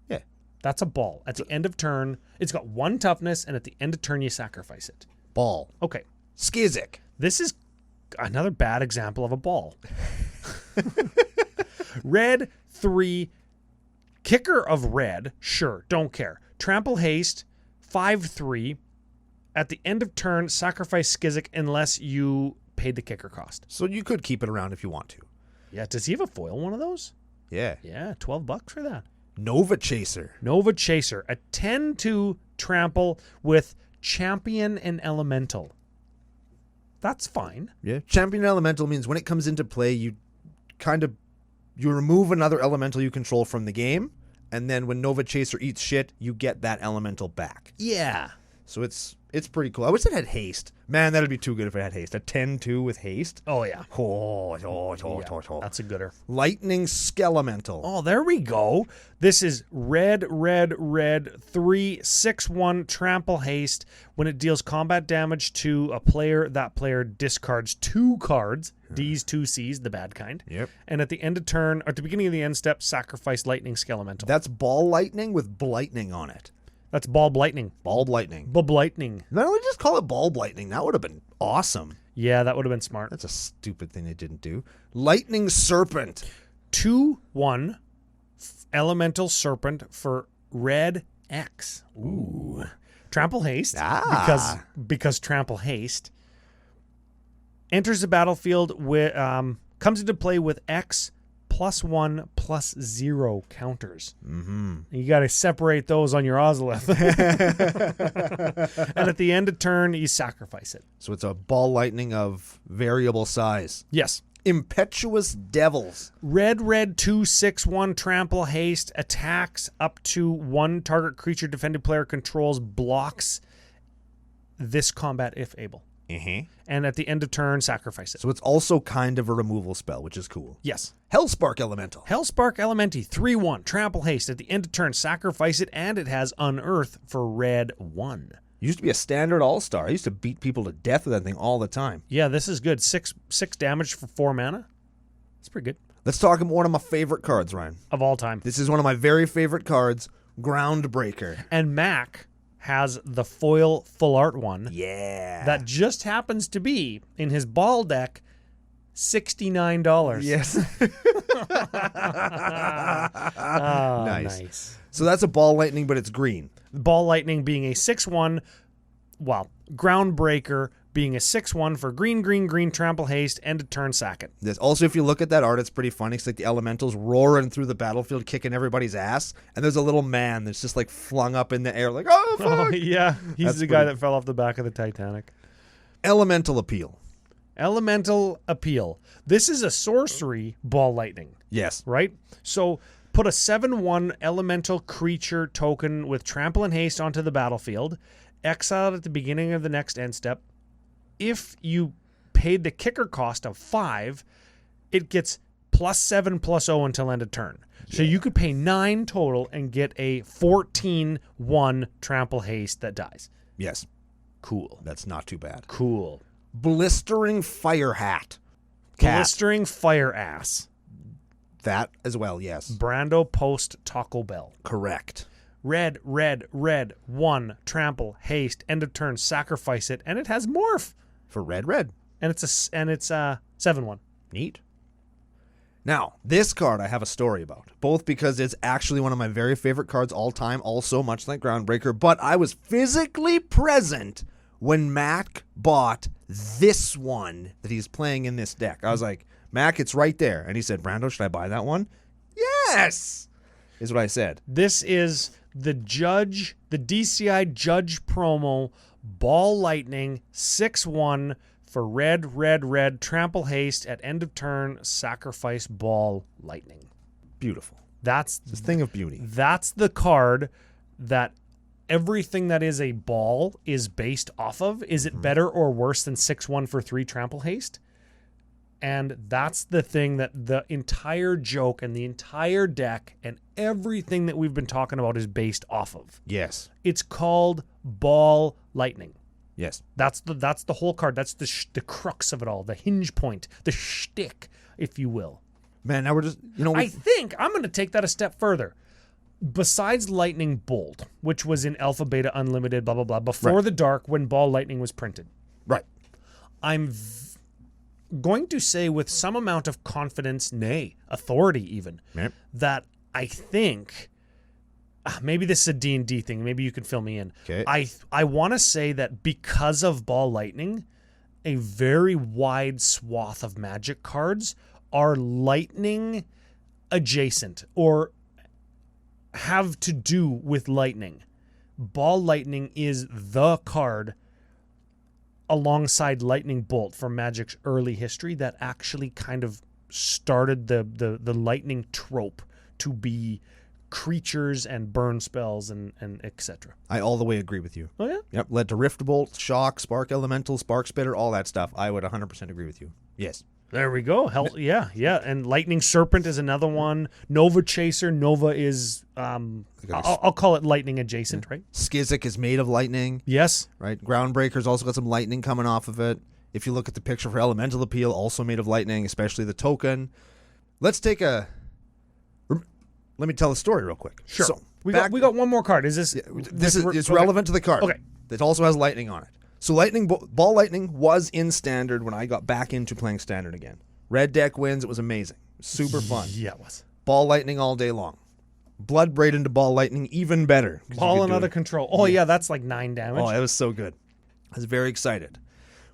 Yeah. That's a ball. At the end of turn, it's got 1 toughness, and at the end of turn, you sacrifice it. Ball. Okay. Skizzik. This is another bad example of a ball. Red 3, kicker of red, sure, don't care. Trample haste, 5/3. At the end of turn, sacrifice Skizzik unless you paid the kicker cost. So you could keep it around if you want to. Yeah, does he have a foil one of those? Yeah. Yeah, $12 for that. Nova Chaser. Nova Chaser, a 10-2 trample with champion and elemental. That's fine. Yeah. Champion Elemental means when it comes into play, you remove another elemental you control from the game, and then when Nova Chaser eats shit, you get that elemental back. Yeah. So it's pretty cool. I wish it had haste. Man, that'd be too good if it had haste. A 10-2 with haste. Oh, yeah. That's That's a gooder. Lightning Skelemental. Oh, there we go. This is red, 3, 6/1 trample haste. When it deals combat damage to a player, that player discards 2 cards. D's, 2 C's, the bad kind. Yep. And at the end of turn, or at the beginning of the end step, sacrifice Lightning Skelemental. That's Ball Lightning with Blightning on it. That's Ball Blightning. Ball Lightning. Blightning. Why don't we just call it Ball Lightning? That would have been awesome. Yeah, that would have been smart. That's a stupid thing they didn't do. Lightning Serpent. 2/1 Elemental Serpent for red X. Ooh. Trample haste. Because trample haste. Enters the battlefield with comes into play with X +1/+0 counters. Mm-hmm. You got to separate those on your Ozolith. And at the end of turn, you sacrifice it. So it's a Ball Lightning of variable size. Yes. Impetuous Devils. Red 2, 6/1 trample haste, attacks up to 1 target creature defended player controls, blocks this combat if able. And at the end of turn, sacrifice it. So it's also kind of a removal spell, which is cool. Yes. Hellspark Elemental. Hellspark Elementi, 3/1 trample haste. At the end of turn, sacrifice it, and it has Unearth for red 1. Used to be a standard all-star. I used to beat people to death with that thing all the time. Yeah, this is good. 6 damage for 4 mana. It's pretty good. Let's talk about one of my favorite cards, Ryan. Of all time. This is one of my very favorite cards, Groundbreaker. And Mac has the foil full art one. Yeah. That just happens to be, in his ball deck, $69. Yes. Oh, nice. So that's a Ball Lightning, but it's green. Ball Lightning being a 6/1, Groundbreaker being a 6/1 for green, green, green, trample haste, end of turn, sack it. Yes. Also, if you look at that art, it's pretty funny. It's like the elementals roaring through the battlefield, kicking everybody's ass, and there's a little man that's just like flung up in the air, like, oh, fuck. Oh, yeah. He's That's the guy pretty- that fell off the back of the Titanic. Elemental appeal. Elemental appeal. This is a sorcery ball lightning, Yes. right? So put a 7/1 elemental creature token with trample and haste onto the battlefield, exiled at the beginning of the next end step. If you paid the kicker cost of 5, it gets +7/+0 until end of turn. So you could pay 9 total and get a 14/1 trample haste that dies. Yes. Cool. That's not too bad. Cool. Blistering fire hat. Cat. Blistering fire ass. That as well, yes. Brando post Taco Bell. Correct. Red, red, red. 1 trample haste. End of turn. Sacrifice it, and it has morph. For red, red. And it's a 7/1. Neat. Now, this card I have a story about, both because it's actually one of my very favorite cards all time, also much like Groundbreaker, but I was physically present when Mac bought this one that he's playing in this deck. I was like, Mac, it's right there. And he said, Brando, should I buy that one? Yes, is what I said. This is the DCI Judge promo, Ball Lightning, 6/1 for red, red, red, trample haste at end of turn, sacrifice Ball Lightning. Beautiful. That's It's a thing of beauty. That's the card that everything that is a ball is based off of. Is it better or worse than 6/1 for 3 trample haste? And that's the thing that the entire joke and the entire deck and everything that we've been talking about is based off of. Yes. It's called Ball Lightning. Yes. That's the whole card. That's the crux of it all, the hinge point, the shtick, if you will. Man, now we're just, I think I'm going to take that a step further. Besides Lightning Bolt, which was in Alpha, Beta, Unlimited, blah, blah, blah, before Right. the Dark when Ball Lightning was printed, right. I'm going to say with some amount of confidence, nay, authority even, Yep. that I think, maybe this is a D&D thing, maybe you can fill me in. Okay. I want to say that because of Ball Lightning, a very wide swath of Magic cards are lightning adjacent or have to do with lightning. Ball Lightning is the card alongside Lightning Bolt from Magic's early history that actually kind of started the lightning trope to be creatures and burn spells and etc. I all the way agree with you. Oh yeah? Yep. Led to Rift Bolt, Shock, Spark Elemental, Spark Spitter, all that stuff. I would 100% agree with you. Yes. There we go. Hell, yeah. And Lightning Serpent is another one. Nova Chaser. Nova is, I'll call it lightning adjacent, right? Skizik is made of lightning, Yes. right? Groundbreaker's also got some lightning coming off of it. If you look at the picture for Elemental Appeal, also made of lightning, especially the token. Let's take a... Let me tell a story real quick. Sure. So, we got one more card. Is this... It's relevant to the card. Okay. It also has lightning on it. So Ball Lightning was in Standard when I got back into playing Standard again. Red deck wins. It was amazing. Super fun. Yeah, it was. Ball Lightning all day long. Blood Braid into Ball Lightning, even better. 'cause you Ball could and do other it. control. Oh, yeah, that's like 9 damage. Oh, it was so good. I was very excited.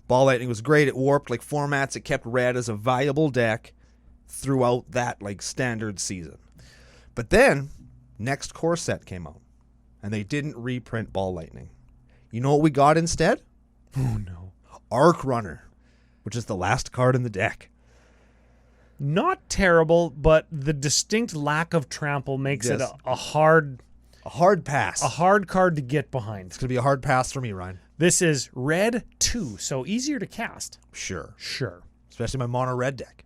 Ball Lightning was great. It warped like formats. It kept Red as a viable deck throughout that like Standard season. But then, next core set came out, and they didn't reprint Ball Lightning. You know what we got instead? Oh, no. Arc Runner, which is the last card in the deck. Not terrible, but the distinct lack of trample makes it Yes. a hard Pass. a hard card to get behind. It's going to be a hard pass for me, Ryan. This is red 2, so easier to cast. Sure. Sure. Especially my mono red deck.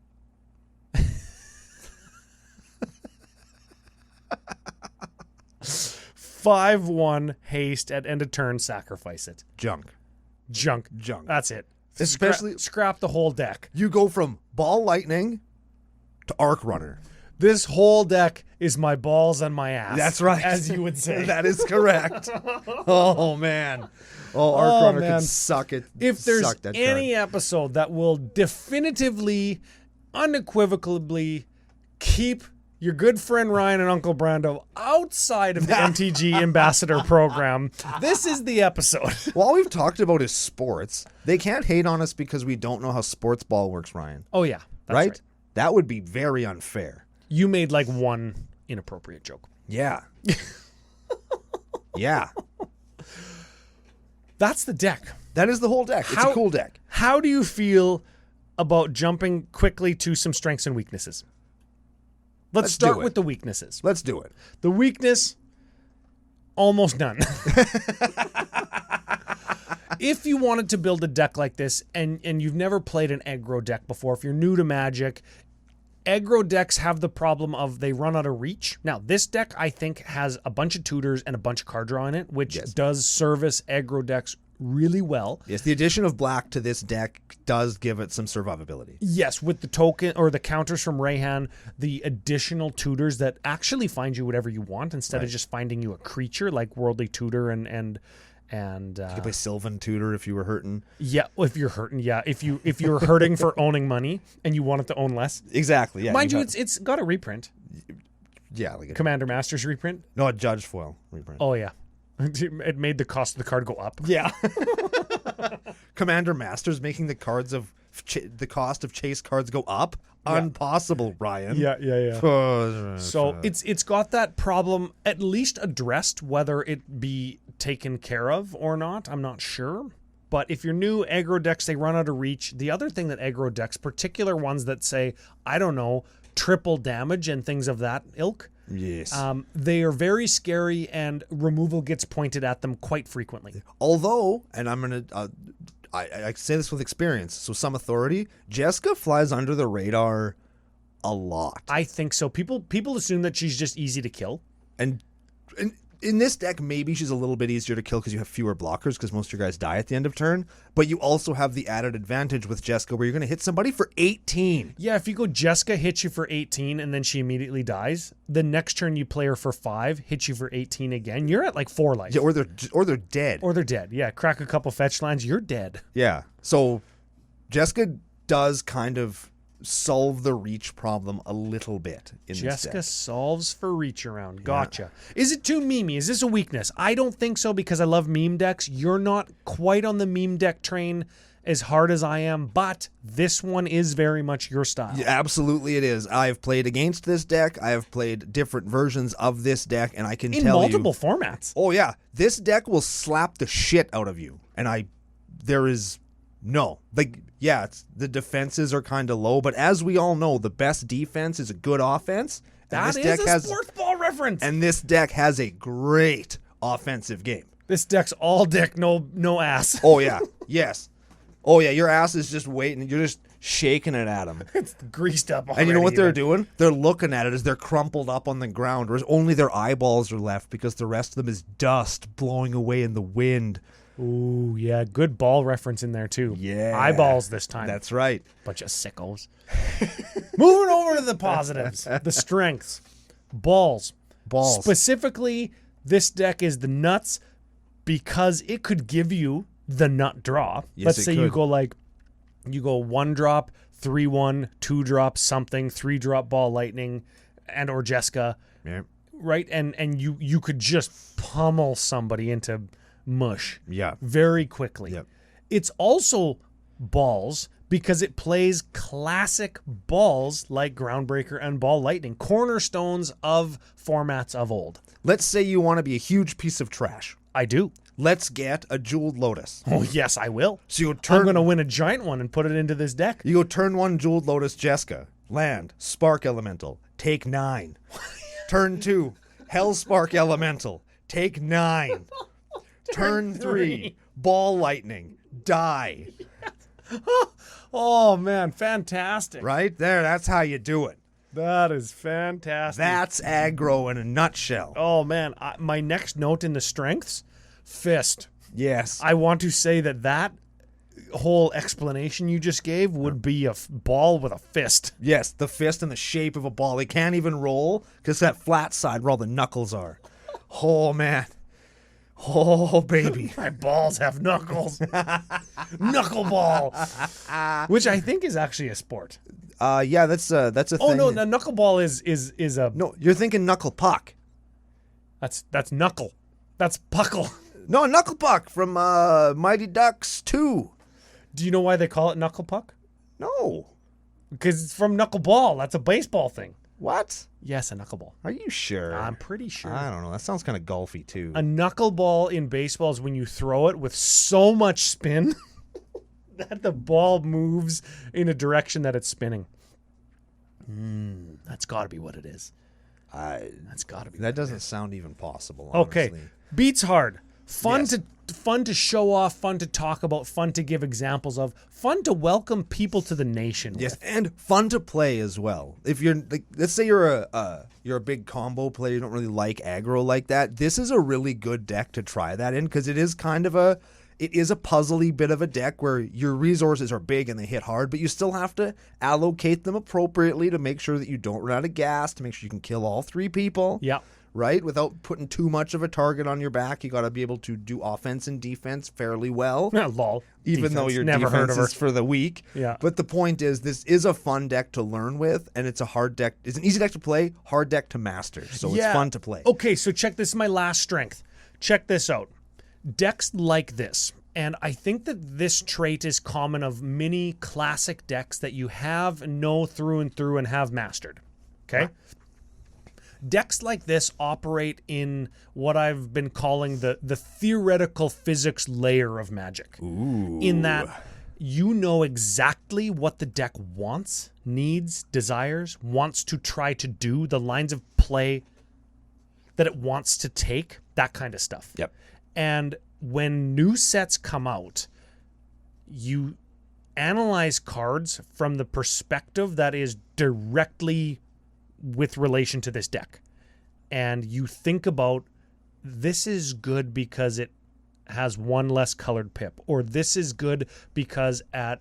5/1 haste at end of turn, sacrifice it. Junk. Junk. That's it. Especially- scrap the whole deck. You go from Ball Lightning to Arc Runner. This whole deck is my balls and my ass. That's right. As you would say. That is correct. Oh, man. Oh, Arc Runner man. can suck it. If there's Suck that any card. episode that will definitively, unequivocally keep your good friend Ryan and Uncle Brando outside of the MTG Ambassador program, this is the episode. Well, all we've talked about is sports. They can't hate on us because we don't know how sports ball works, Ryan. Oh, yeah. That's right. That would be very unfair. You made like one inappropriate joke. Yeah. Yeah. That's the deck. That is the whole deck. It's a cool deck. How do you feel about jumping quickly to some strengths and weaknesses? Let's start with the weaknesses. Let's do it. The weakness, almost none. If you wanted to build a deck like this and you've never played an aggro deck before, if you're new to Magic, aggro decks have the problem of they run out of reach. Now, this deck, I think, has a bunch of tutors and a bunch of card draw in it, which does service aggro decks really well. Yes, the addition of black to this deck does give it some survivability. Yes, with the token or the counters from Reyhan, the additional tutors that actually find you whatever you want instead of just finding you a creature like Worldly Tutor and you could play Sylvan Tutor if you were hurting. Yeah, if you're hurting, yeah. If you're hurting for owning money and you want it to own less. Exactly, yeah. Mind you, it's got a reprint. Yeah, like Commander Masters reprint. No, a Judge Foil reprint. Oh yeah. It made the cost of the card go up. Yeah. Commander Masters making the cost of chase cards go up? Yeah. Impossible, Ryan. Yeah. So it's got that problem at least addressed, whether it be taken care of or not. I'm not sure. But if you're new, aggro decks, they run out of reach. The other thing that aggro decks, particular ones that say, I don't know, triple damage and things of that ilk. Yes. They are very scary and removal gets pointed at them quite frequently. Although, and I'm going to, I say this with experience, so some authority, Jeska flies under the radar a lot. I think so. People assume that she's just easy to kill. And in this deck, maybe she's a little bit easier to kill because you have fewer blockers because most of your guys die at the end of turn. But you also have the added advantage with Jeska where you're going to hit somebody for 18. Yeah, if you go Jeska, hits you for 18, and then she immediately dies, the next turn you play her for 5, hits you for 18 again, you're at like 4 life. Yeah, or they're dead. Or they're dead. Yeah, crack a couple fetch lands, you're dead. Yeah. So Jeska does kind of solve the reach problem a little bit in this deck. Jeska solves for reach around. Gotcha. Yeah. Is it too memey? Is this a weakness? I don't think so because I love meme decks. You're not quite on the meme deck train as hard as I am, but this one is very much your style. Yeah, absolutely it is. I have played against this deck. I have played different versions of this deck, and I can tell you... In multiple formats. Oh, yeah. This deck will slap the shit out of you. And there is... No. Like, yeah, the defenses are kind of low, but as we all know, the best defense is a good offense. That is a sports ball reference. And this deck has a great offensive game. This deck's all dick, no ass. Oh, yeah. Yes. Oh, yeah, your ass is just waiting. You're just shaking it at them. It's greased up already. And you know what they're doing? They're looking at it as they're crumpled up on the ground, whereas only their eyeballs are left because the rest of them is dust blowing away in the wind. Ooh, yeah, good ball reference in there, too. Yeah. Eyeballs this time. That's right. Bunch of sickos. Moving over to the positives, the strengths. Balls. Specifically, this deck is the nuts because it could give you the nut draw. Yes, Let's say you go 1 drop, 3/1, 2 drop something, 3 drop ball lightning and or Jeska. Yeah. Right? And you could just pummel somebody into mush. Yeah. Very quickly. Yep. It's also balls because it plays classic balls like Groundbreaker and Ball Lightning, cornerstones of formats of old. Let's say you want to be a huge piece of trash. I do. Let's get a Jeweled Lotus. Oh, yes, I will. So I'm going to win a giant one and put it into this deck. You go turn 1 Jeweled Lotus Jeska. Land. Spark Elemental. Take 9. Turn 2 Hellspark Elemental. Take 9. Turn 3 Ball Lightning. Die. Oh, man, fantastic. Right there, that's how you do it. That is fantastic. That's aggro in a nutshell. Oh, man, my next note in the strengths, fist. Yes. I want to say that whole explanation you just gave would be a ball with a fist. Yes, the fist in the shape of a ball. It can't even roll because that flat side where all the knuckles are. Oh, man. Oh, baby. My balls have knuckles. Knuckleball. Which I think is actually a sport. Yeah, that's a thing. Oh, no, the knuckleball is a... No, you're thinking knuckle puck. That's knuckle. That's puckle. No, knuckle puck from Mighty Ducks 2. Do you know why they call it knuckle puck? No. Because it's from knuckleball. That's a baseball thing. What? Yes, a knuckleball. Are you sure? I'm pretty sure. I don't know. That sounds kind of golfy, too. A knuckleball in baseball is when you throw it with so much spin that the ball moves in a direction that it's spinning. That's got to be what it is. That's got to be. That doesn't sound even possible, Okay. honestly. Beats hard. Fun Yes. fun to show off, fun to talk about, fun to give examples of, fun to welcome people to the nation. Yes, with. and fun to play as well. If you're like, let's say you're a big combo player, you don't really like aggro like that. This is a really good deck to try that in because it is kind of a puzzly bit of a deck where your resources are big and they hit hard, but you still have to allocate them appropriately to make sure that you don't run out of gas, to make sure you can kill all 3 people. Yeah. Right? Without putting too much of a target on your back. You got to be able to do offense and defense fairly well. Lol. Even though your defense is for the weak. Yeah. But the point is, this is a fun deck to learn with, and it's a hard deck. It's an easy deck to play, hard deck to master. So it's fun to play. Okay, so check this. Is my last strength. Check this out. Decks like this, and I think that this trait is common of many classic decks that you have, know through and through, and have mastered. Okay? Decks like this operate in what I've been calling the theoretical physics layer of Magic. Ooh. In that you know exactly what the deck wants, needs, desires, wants to try to do, the lines of play that it wants to take, that kind of stuff. Yep. And when new sets come out, you analyze cards from the perspective that is directly with relation to this deck. And you think about, this is good because it has 1 less colored pip, or this is good because at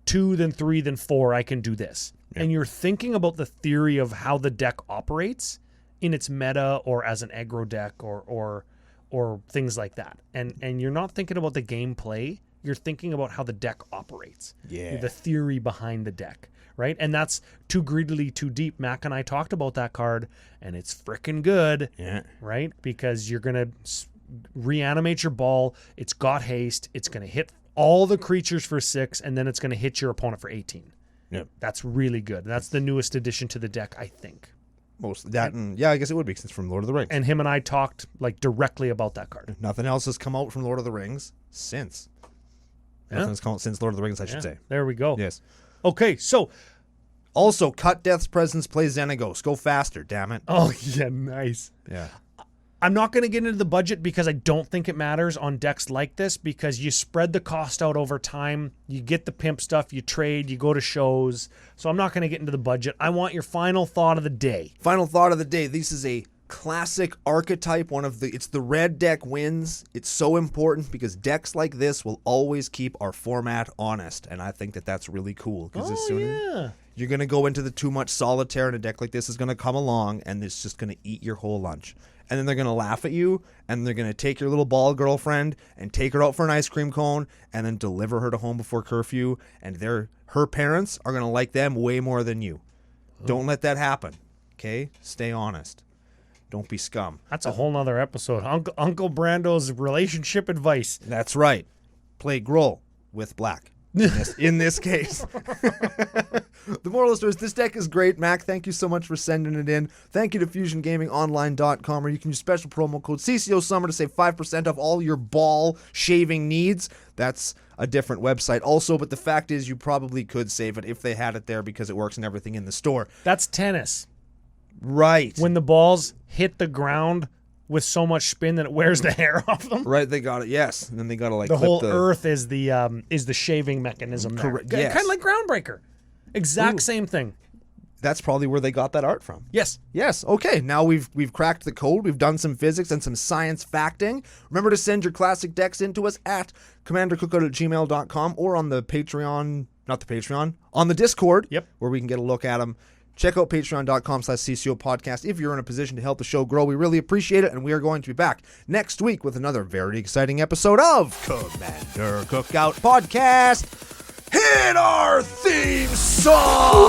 2, then 3, then 4, I can do this. Yeah. And you're thinking about the theory of how the deck operates in its meta or as an aggro deck or things like that. And you're not thinking about the gameplay. You're thinking about how the deck operates. Yeah. The theory behind the deck. Right? And that's Too Greedily Too Deep. Mac and I talked about that card, and it's freaking good. Yeah. Right? Because you're going to reanimate your ball. It's got haste. It's going to hit all the creatures for 6, and then it's going to hit your opponent for 18. Yep. That's really good. That's the newest addition to the deck, I think. Most that, and yeah, I guess it would be since from Lord of the Rings. And him and I talked like directly about that card. Nothing else has come out from Lord of the Rings since. Nothing has come out since Lord of the Rings, I should say. There we go. Yes. Okay, so also, cut Death's Presence, play Xenagos. Go faster, damn it. oh yeah, nice. Yeah. I'm not going to get into the budget because I don't think it matters on decks like this, because you spread the cost out over time. You get the pimp stuff, you trade, you go to shows. So I'm not going to get into the budget. I want your final thought of the day. Final thought of the day. This is a classic archetype. It's the red deck wins. It's so important because decks like this will always keep our format honest. And I think that that's really cool. Because as soon as you're going to go into the too much solitaire, and a deck like this is going to come along and it's just going to eat your whole lunch. And then they're going to laugh at you, and they're going to take your little ball girlfriend and take her out for an ice cream cone and then deliver her to home before curfew. And her parents are going to like them way more than you. Don't let that happen. Okay? Stay honest. Don't be scum. That's a whole nother episode. Uncle Brando's relationship advice. That's right. Play Gruul with black. In this case. The moral of the story is this deck is great. Mac, thank you so much for sending it in. Thank you to FusionGamingOnline.com, where you can use special promo code CCO Summer to save 5% off all your ball shaving needs. That's a different website also, but the fact is you probably could save it if they had it there because it works and everything in the store. That's tennis. Right. When the balls hit the ground with so much spin that it wears the hair off them. Right, they got it. Yes, and then they got to the whole earth is the shaving mechanism. Correct. There. Yes. Kind of like Groundbreaker. Exact same thing. That's probably where they got that art from. Yes. Yes. Okay. Now we've cracked the code. We've done some physics and some science facting. Remember to send your classic decks into us at commandercookout@gmail.com or on the Patreon, not the Patreon, on the Discord. Yep. Where we can get a look at them. Check out patreon.com/CCO Podcast if you're in a position to help the show grow. We really appreciate it, and we are going to be back next week with another very exciting episode of Commander Cookout Podcast. Hit our theme song!